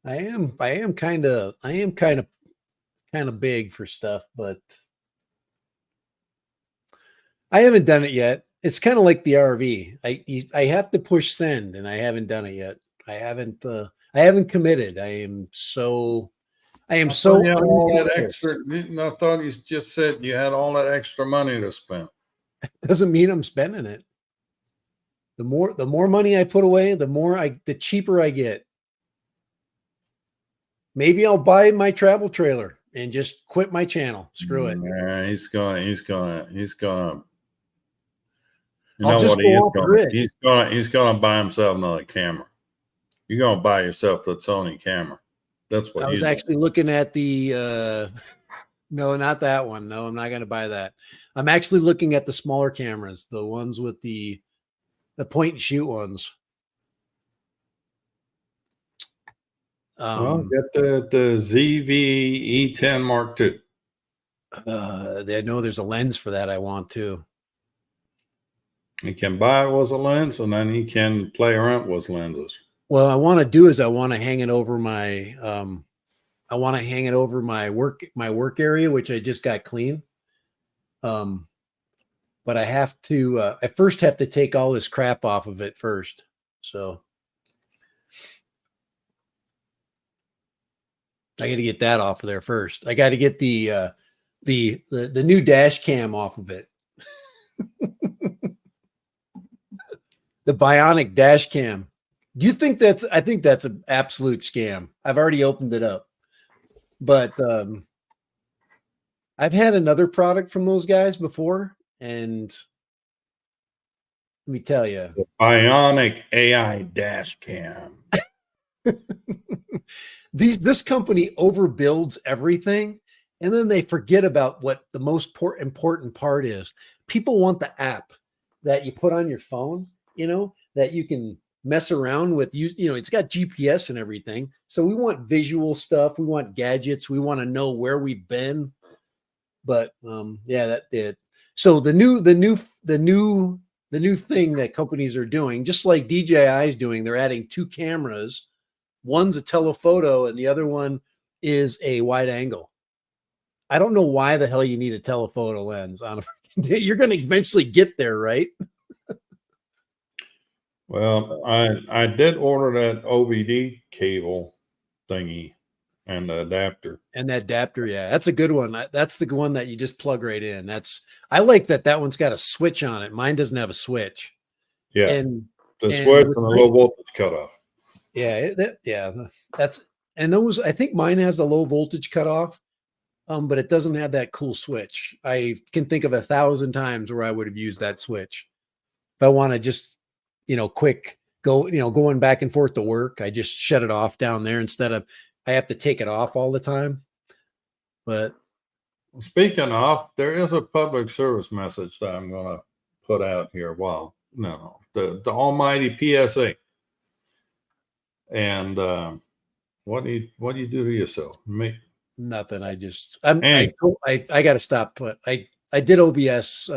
I am kind of big for stuff, but I haven't done it yet. It's kind of like the RV. I have to push send, and I haven't done it yet. I haven't committed. I am so all that extra. I thought you just said you had all that extra money to spend. Doesn't mean I'm spending it. The more money I put away, the cheaper I get. Maybe I'll buy my travel trailer and just quit my channel. Screw it. Yeah, he's gonna. I'll just go off grid. He's gonna buy himself another camera. You're gonna buy yourself the Sony camera. That's what I was actually looking at the. No, not that one. No, I'm not going to buy that. I'm actually looking at the smaller cameras, the ones with the point and shoot ones. Well, get the ZV E10 Mark II. I know there's a lens for that I want too. You can buy it with a lens, and then you can play around with lenses. Well, I want to hang it over my work area, which I just got clean. But I have to I first have to take all this crap off of it first. So I got to get that off of there first. I got to get the new dash cam off of it. The bionic dash cam. Do you think I think that's an absolute scam. I've already opened it up. But I've had another product from those guys before, and let me tell you, the bionic AI dash cam. This company overbuilds everything, and then they forget about what the most important part is. People want the app that you put on your phone, that you can mess around with. It's got GPS and everything. So we want visual stuff. We want gadgets. We want to know where we've been. But that did. So the new thing that companies are doing, just like DJI is doing, they're adding 2 cameras. One's a telephoto and the other one is a wide angle. I don't know why the hell you need a telephoto lens on you're going to eventually get there, right? Well, I did order that OBD cable thingy. and the adapter. And that adapter, yeah, that's a good one. That's the one that you just plug right in. I like that one's got a switch on it. Mine doesn't have a switch. Yeah, And the switch what's and the nice- low voltage cutoff. yeah, that's and those. I think mine has the low voltage cutoff, but it doesn't have that cool switch. I can think of 1,000 times where I would have used that switch if I want to just, quick go, going back and forth to work. I just shut it off down there instead of I have to take it off all the time. But Speaking of, there is a public service message that I'm going to put out here. Well, no, the almighty PSA. And what do you do to yourself? nothing. I Hey. got to stop. But I did OBS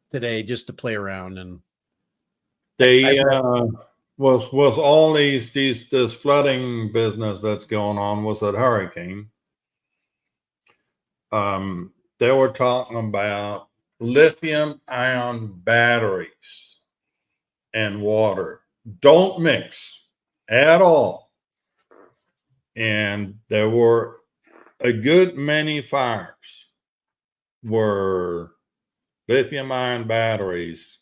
today just to play around, and they was all this flooding business that's going on was that hurricane. They were talking about lithium ion batteries and water don't mix at all. And there were a good many fires where lithium ion batteries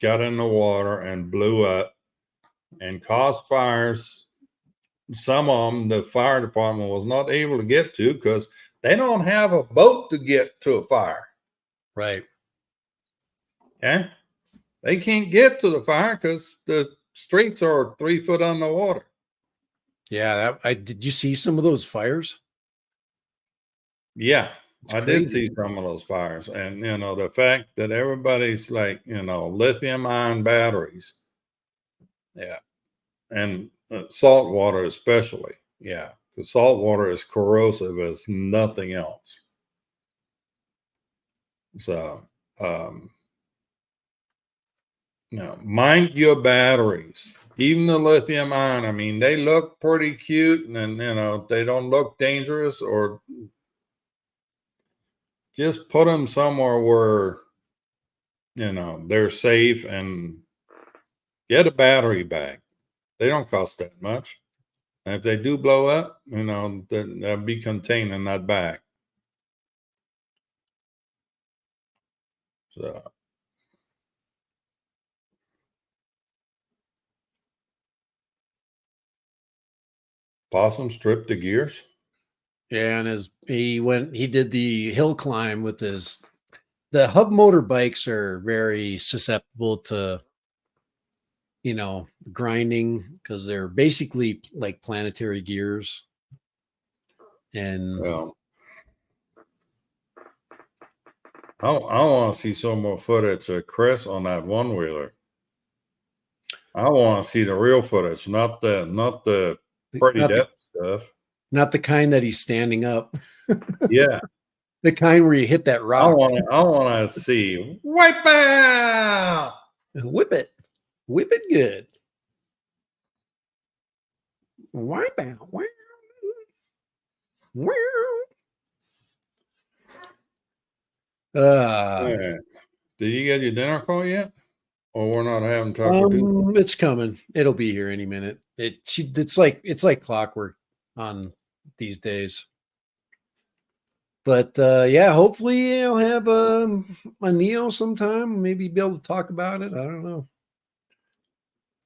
got in the water and blew up and caused fires. Some of them, the fire department was not able to get to because they don't have a boat to get to a fire. right. Yeah. They can't get to the fire because the streets are 3 foot underwater. Yeah, did you see some of those fires? Yeah, It's I crazy. did see some of those fires. And, the fact that everybody's like, lithium ion batteries. Yeah. And salt water, especially. Yeah. Because salt water is corrosive as nothing else. So, mind your batteries. Even the lithium ion, I mean, they look pretty cute and they don't look dangerous, or just put them somewhere where, they're safe, and get a battery bag. They don't cost that much. And if they do blow up, they'll be contained in that bag. So. Possum stripped the gears. Yeah, and he did the hill climb with the hub motor bikes are very susceptible to, grinding because they're basically like planetary gears. And Well, I want to see some more footage of Chris on that one wheeler. I want to see the real footage, not the pretty depth stuff. Not the kind that he's standing up. Yeah. The kind where you hit that rock. I want to see wipe out. Whip it good. Wipe out. Did you get your dinner call yet? Or we're not having Taco Tuesday? It's coming. It'll be here any minute. It's like clockwork on these days. But yeah, hopefully I'll have a Neo sometime. Maybe be able to talk about it. I don't know.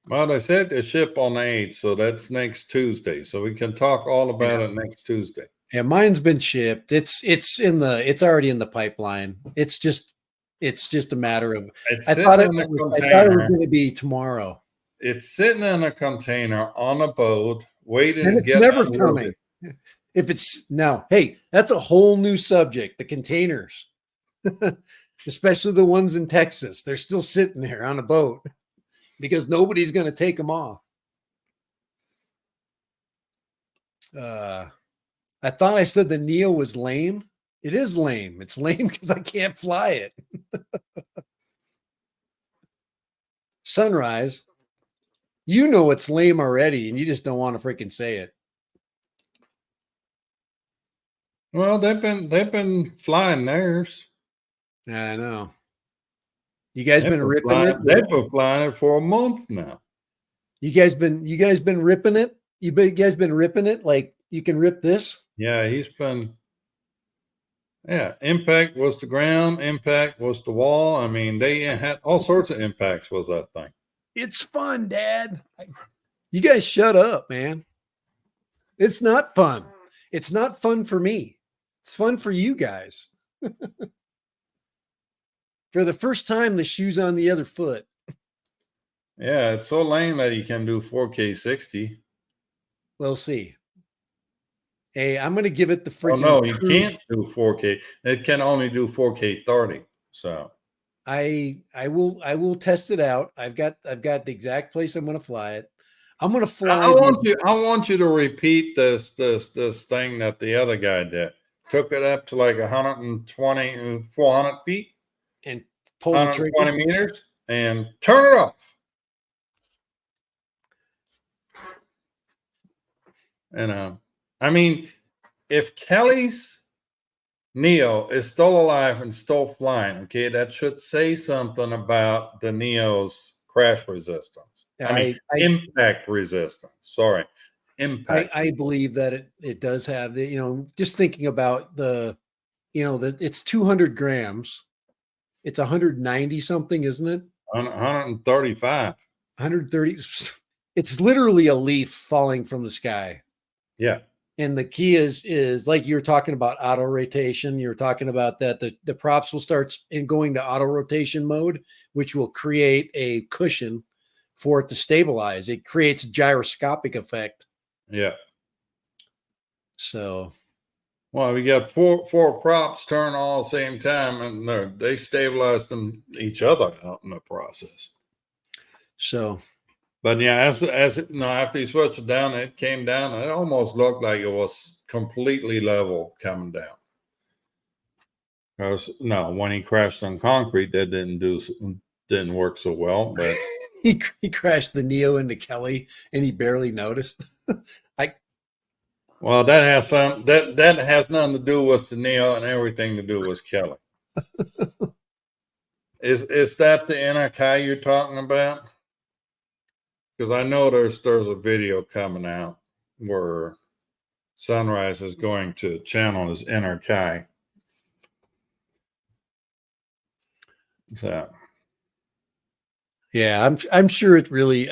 Well, they said they ship on the 8th, so that's next Tuesday. So we can talk all about it next Tuesday. Yeah, mine's been shipped. It's already in the pipeline. It's just a matter of I thought it was going to be tomorrow. It's sitting in a container on a boat, waiting and to it's get never unloaded. coming. If it's now, hey, that's a whole new subject. The containers, especially the ones in Texas, they're still sitting there on a boat because nobody's going to take them off. I thought I said the Neo was lame. It is lame. It's lame because I can't fly it. Sunrise. You know it's lame already, and you just don't want to freaking say it. Well, they've been flying theirs. I know. You guys been ripping it? They've been flying it for a month now. You guys been ripping it? You guys been ripping it like You can rip this. Yeah, he's been. Yeah, impact was the ground, impact was the wall. I mean, they had all sorts of impacts. Was that thing? It's fun, Dad. You guys shut up, man. It's not fun. It's not fun for me. It's fun for you guys. For the first time, the shoe's on the other foot. Yeah, it's so lame that you can do 4K 60. We'll see. Hey, I'm going to give it the Oh freaking no, you true. can't do 4K. It can only do 4K 30. So I will test it out. I've got the exact place I'm going to fly it. I'm going to fly. I want you to repeat this thing that the other guy did. Took it up to like 120, 400 feet, And pull the trigger. 120 meters, and turn it off. And I mean, if Kelly's Neo is still alive and still flying, okay, that should say something about the Neo's crash resistance. Impact resistance. Sorry, impact. I believe that it does have the, just thinking about it's 200 grams. It's 190 something, isn't it? 135. 130. It's literally a leaf falling from the sky. Yeah. And the key is like you're talking about auto rotation. You're talking about that the props will start going to auto rotation mode, which will create a cushion for it to stabilize. It creates a gyroscopic effect. Yeah. So, well, we got four props turn all at the same time, and they stabilized them each other out in the process. So, but yeah, after you switched it down, it came down. And it almost looked like it was completely level coming down. When he crashed on concrete, that didn't work so well. But he crashed the Neo into Kelly, and he barely noticed. Well, that has nothing to do with the Neo and everything to do with Kelly. Is that the NRK you're talking about? Because I know there's a video coming out where Sunrise is going to channel his NRK. So yeah, I'm sure it really.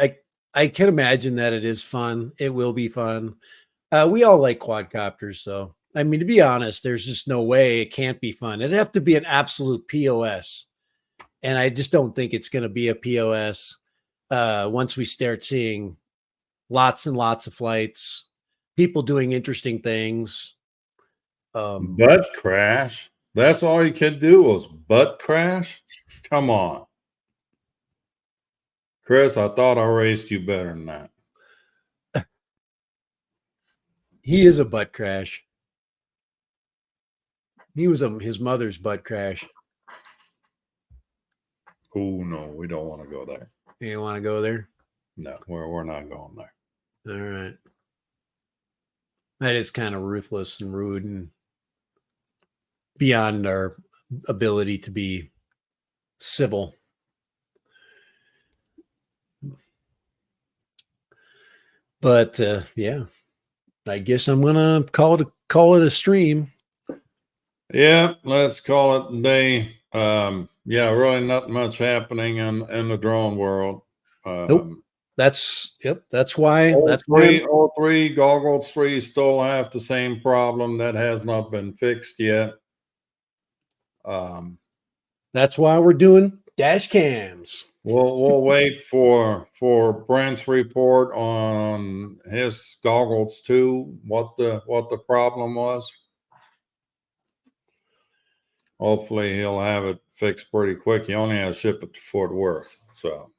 I can imagine that it is fun. It will be fun. We all like quadcopters, so I mean, to be honest, there's just no way it can't be fun. It'd have to be an absolute POS, and I just don't think it's going to be a POS once we start seeing lots and lots of flights, people doing interesting things. Butt crash. That's all you could do was butt crash. Come on, Chris. I thought I raised you better than that. He is a butt crash. He was his mother's butt crash. Oh no, we don't want to go there. You don't want to go there? No, we're not going there. All right. That is kind of ruthless and rude and beyond our ability to be civil. But yeah, I guess I'm gonna call it a stream. Yeah, let's call it a day. Yeah, really not much happening in the drone world. Nope. That's why. All three Goggles 3 still have the same problem that has not been fixed yet. That's why we're doing dash cams. We'll wait for Brent's report on his Goggles 2, what the problem was. Hopefully he'll have it fixed pretty quick. He only has to ship it to Fort Worth, so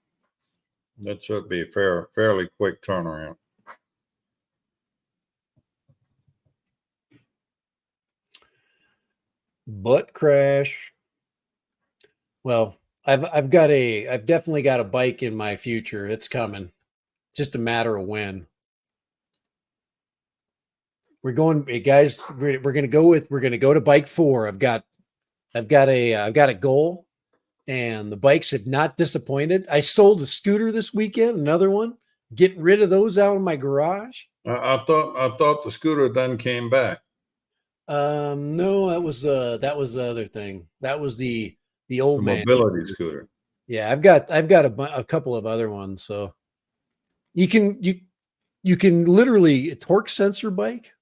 that should be a fairly quick turnaround. Butt crash. Well, I've definitely got a bike in my future. It's coming. It's just a matter of when. We're going, hey guys. We're going to go to bike 4. I've got a goal, and the bikes have not disappointed. I sold a scooter this weekend, another one. Getting rid of those out of my garage. I thought the scooter then came back. No, that was the other thing. That was the The old man. mobility scooter. Yeah, I've got a couple of other ones. So you can literally a torque sensor bike.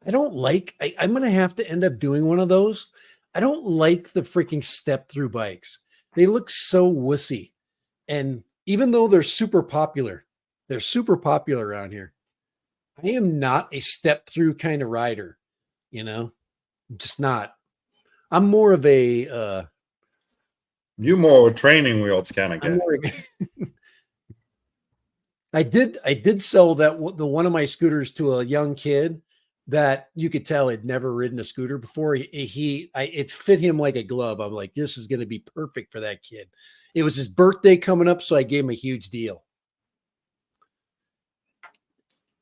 I don't like. I'm gonna have to end up doing one of those. I don't like the freaking step through bikes. They look so wussy, and even though they're super popular around here. I am not a step through kind of rider. You know, I'm just not. I'm more of a. You more of a training wheels kind of I'm guy. more. I did sell the one of my scooters to a young kid that you could tell had never ridden a scooter before. It fit him like a glove. I'm like, this is going to be perfect for that kid. It was his birthday coming up, so I gave him a huge deal.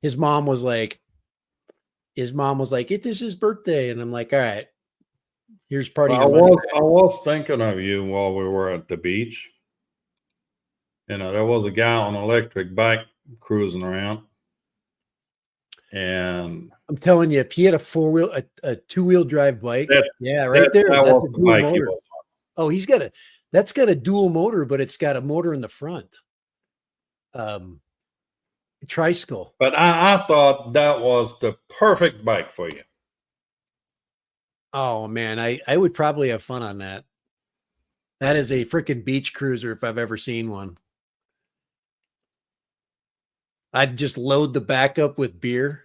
His mom was like, it is his birthday, and I'm like, all right, here's part of Well, your money. I was thinking of you while we were at the beach. You know, there was a guy on an electric bike cruising around, and I'm telling you, if he had a a 2-wheel drive bike, yeah, right there, that that's was a the dual bike he motor. was. Oh, that's got a dual motor, but it's got a motor in the front. Tricycle. But I thought that was the perfect bike for you. Oh man, I would probably have fun on that. That is a freaking beach cruiser if I've ever seen one. I'd just load the back up with beer.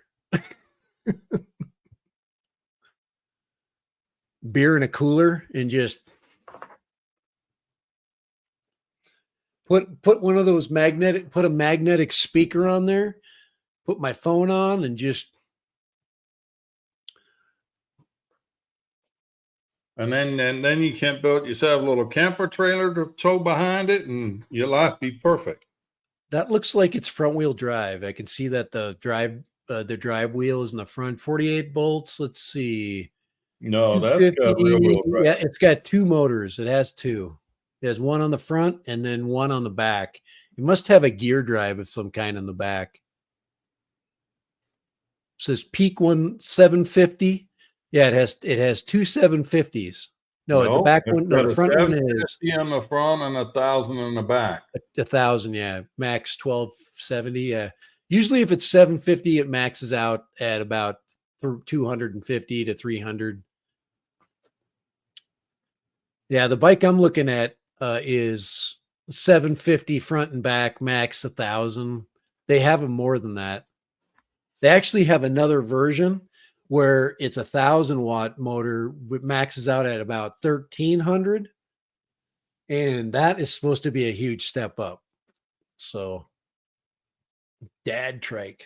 Beer in a cooler and just put one of those put a magnetic speaker on there, put my phone on and just And then you can build yourself a little camper trailer to tow behind it, and your life be perfect. that looks like it's front wheel drive. I can see that the drive wheel is in the front. 48 volts. Let's see. No, that's got real 250. wheel drive. Yeah, it's got two motors. It has two. It has one on the front and then one on the back. It must have a gear drive of some kind on the back. It says peak 750. Yeah, it has two 750s. No, the No, back it's one, no, got the a front one is 750 on the front and 1,000 in the back. 1,000. Yeah, max 1270. Yeah, usually if it's 750, it maxes out at about 250 to 300. Yeah, the bike I'm looking at is 750 front and back, max 1,000. They have them more than that. They actually have another version where it's 1,000-watt motor, but maxes out at about 1,300, and that is supposed to be a huge step up. So, dad trike.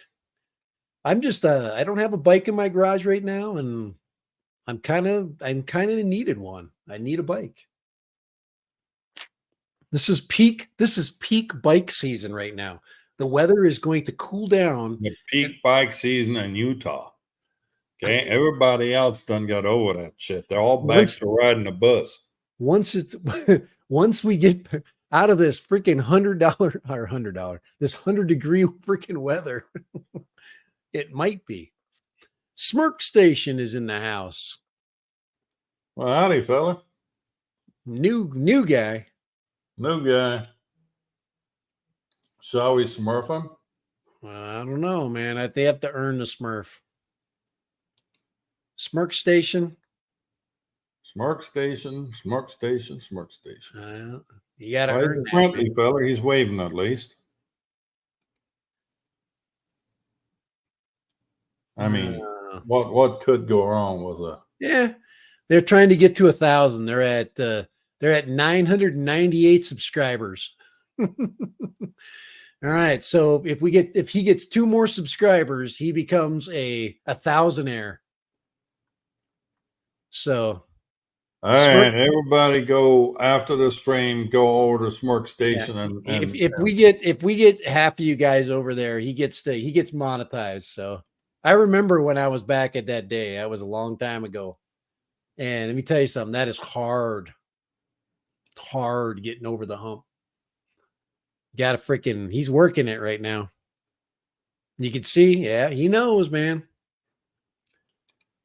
I'm just I don't have a bike in my garage right now, and I'm kind of needed one. I need a bike. This is peak bike season right now. The weather is going to cool down. The peak bike season in Utah. Okay, everybody else done got over that shit. They're all back Once to riding the bus. once it's once we get out of this freaking $100 this 100-degree freaking weather, it might be. Smirk Station is in the house. Well, howdy, fella. New guy. New guy. Shall we smurf him? I don't know, man. They have to earn the Smurf. Smirk Station. Smirk station, smirk station, smirk station. You got to Well, earn he's a that. friendly fella. He's waving at least. I mean, what could go wrong with a? Yeah, they're trying to get to 1,000. They're at 998 subscribers. All right, so if he gets 2 more subscribers, he becomes a 1,000-aire. So, All right, everybody, go after the stream. Go over to Smirk Station, yeah. and if we get half of you guys over there, he gets monetized. So I remember when I was back at that day. That was a long time ago. And let me tell you something. That is hard getting over the hump. Got a freaking, he's working it right now. You can see, yeah, he knows, man.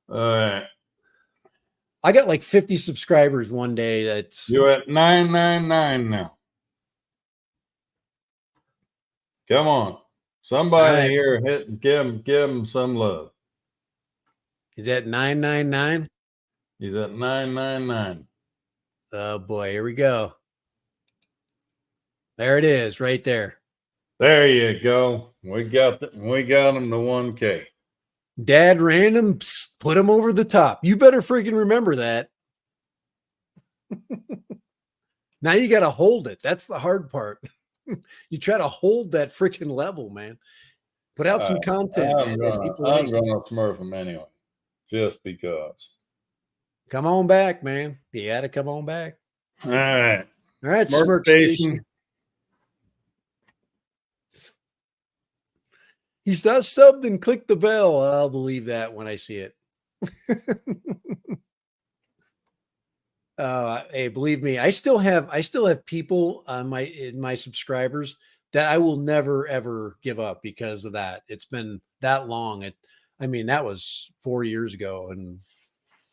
All right. I got like 50 subscribers one day. That's You're at 999 now. Come on. Somebody right. here give him some love. Is that 999? He's at 999. Oh boy, here we go. There it is, right there. There you go. We got him to 1K. Dad random, put him over the top. You better freaking remember that. Now you got to hold it. That's the hard part. You try to hold that freaking level, man. Put out some content, man. I'm gonna smurf him anyway, just because. Come on back, man. You got to come on back. All right. All right, Smirk Station. He's not subbed and click the bell. I'll believe that when I see it. Hey, believe me, I still have people on my subscribers that I will never ever give up because of that. It's been that long. I mean, that was 4 years ago, and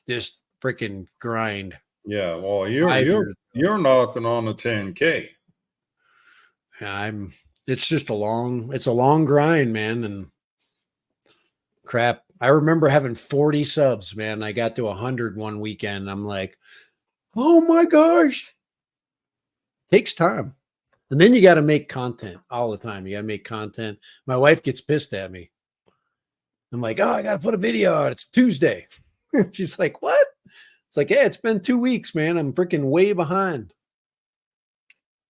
this freaking grind. Yeah, well, you're knocking on the 10K. It's a long grind, man. And crap. I remember having 40 subs, man. I got to 100 one weekend. I'm like, oh my gosh. Takes time. And then you got to make content all the time. You got to make content. My wife gets pissed at me. I'm like, oh, I got to put a video out. It's Tuesday. She's like, what? It's like, yeah, it's been 2 weeks, man. I'm freaking way behind.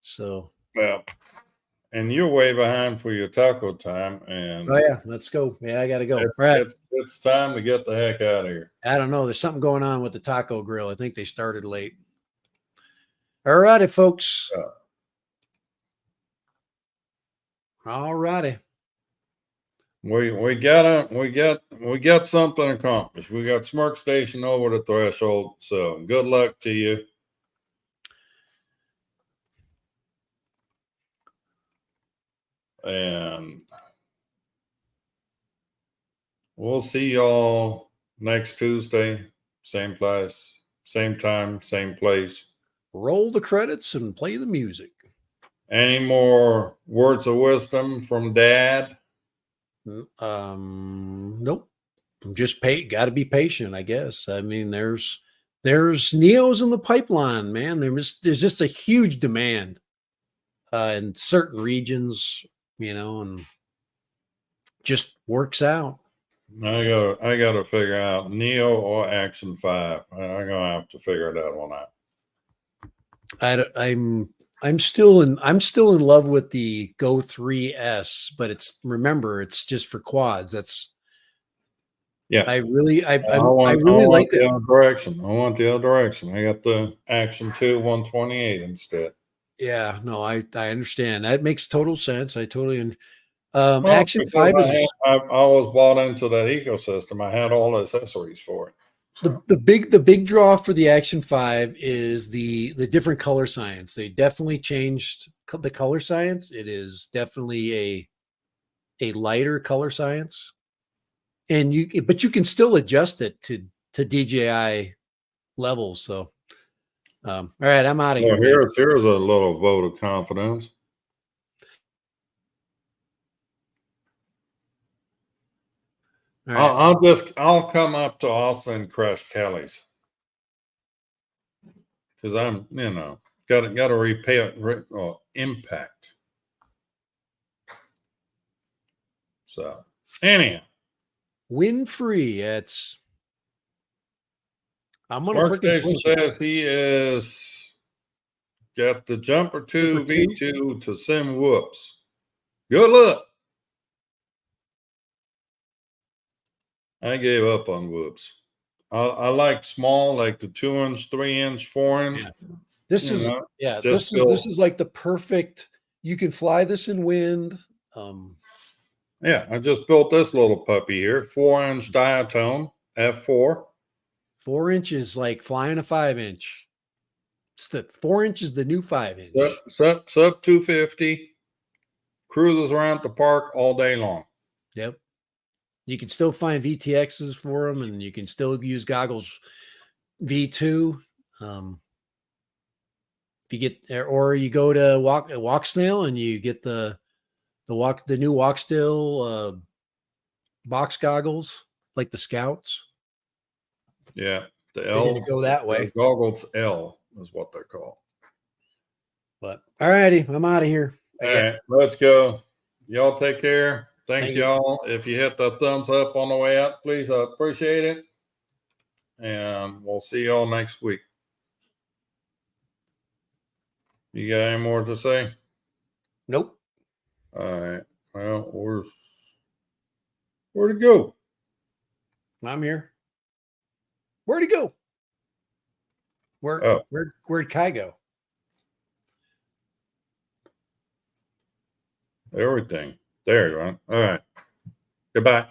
So, well, and you're way behind for your taco time. And oh yeah, let's go. Yeah, I got to go. Right. It's time to get the heck out of here. I don't know. There's something going on with the taco grill. I think they started late. All righty, folks. All righty. We got something accomplished. We got Smirk Station over the threshold. So good luck to you. And we'll see y'all next Tuesday. Same place, same time, same place. Roll the credits and play the music. Any more words of wisdom from Dad? Nope. Just got to be patient, I guess. I mean, there's Neos in the pipeline, man. There's just a huge demand in certain regions, and just works out. I gotta figure out Neo or Action 5. I'm gonna have to figure that one out. I'm still in love with the Go 3S, but remember it's just for quads. That's I really like the other direction. I want the other direction. I got the Action 2 128 instead. Yeah, no, I understand. That makes total sense. I totally Action 5 is I was bought into that ecosystem. I had all the accessories for it. So. The big draw for the Action 5 is the different color science. They definitely changed the color science. It is definitely a lighter color science, but you can still adjust it to DJI levels. So, all right, I'm out of here. Here's a little vote of confidence. Right. I'll come up to Austin and crush Kelly's because I'm got to repay impact. So anyhow, win free. I'm gonna Smirk Station says he is got the Jumper 2 V2 to sim whoops. Good luck. I gave up on whoops. I like small, like the 2-inch, 3-inch, 4-inch. Yeah. This is like the perfect. You can fly this in wind. Yeah, I just built this little puppy here, 4-inch diatone F4. 4 inches, like flying a 5-inch. It's the 4 inches, the new 5-inch. Sub 250. cruises around the park all day long. Yep. You can still find VTXs for them, and you can still use goggles V2. If you get, or you go to Walk Snail and you get the new Walk Snail box goggles, like the Scouts. Yeah, the If you're L. gonna go that way. The goggles L is what they're called. But all righty, I'm out of here. All right, let's go. Y'all take care. Thank Thank you. y'all. If you hit the thumbs up on the way out, please, I appreciate it. And we'll see y'all next week. You got any more to say? Nope. All right. Well, where'd it go? I'm here. Where'd he go? Where'd Kai go? Everything. There you are. All right. Goodbye.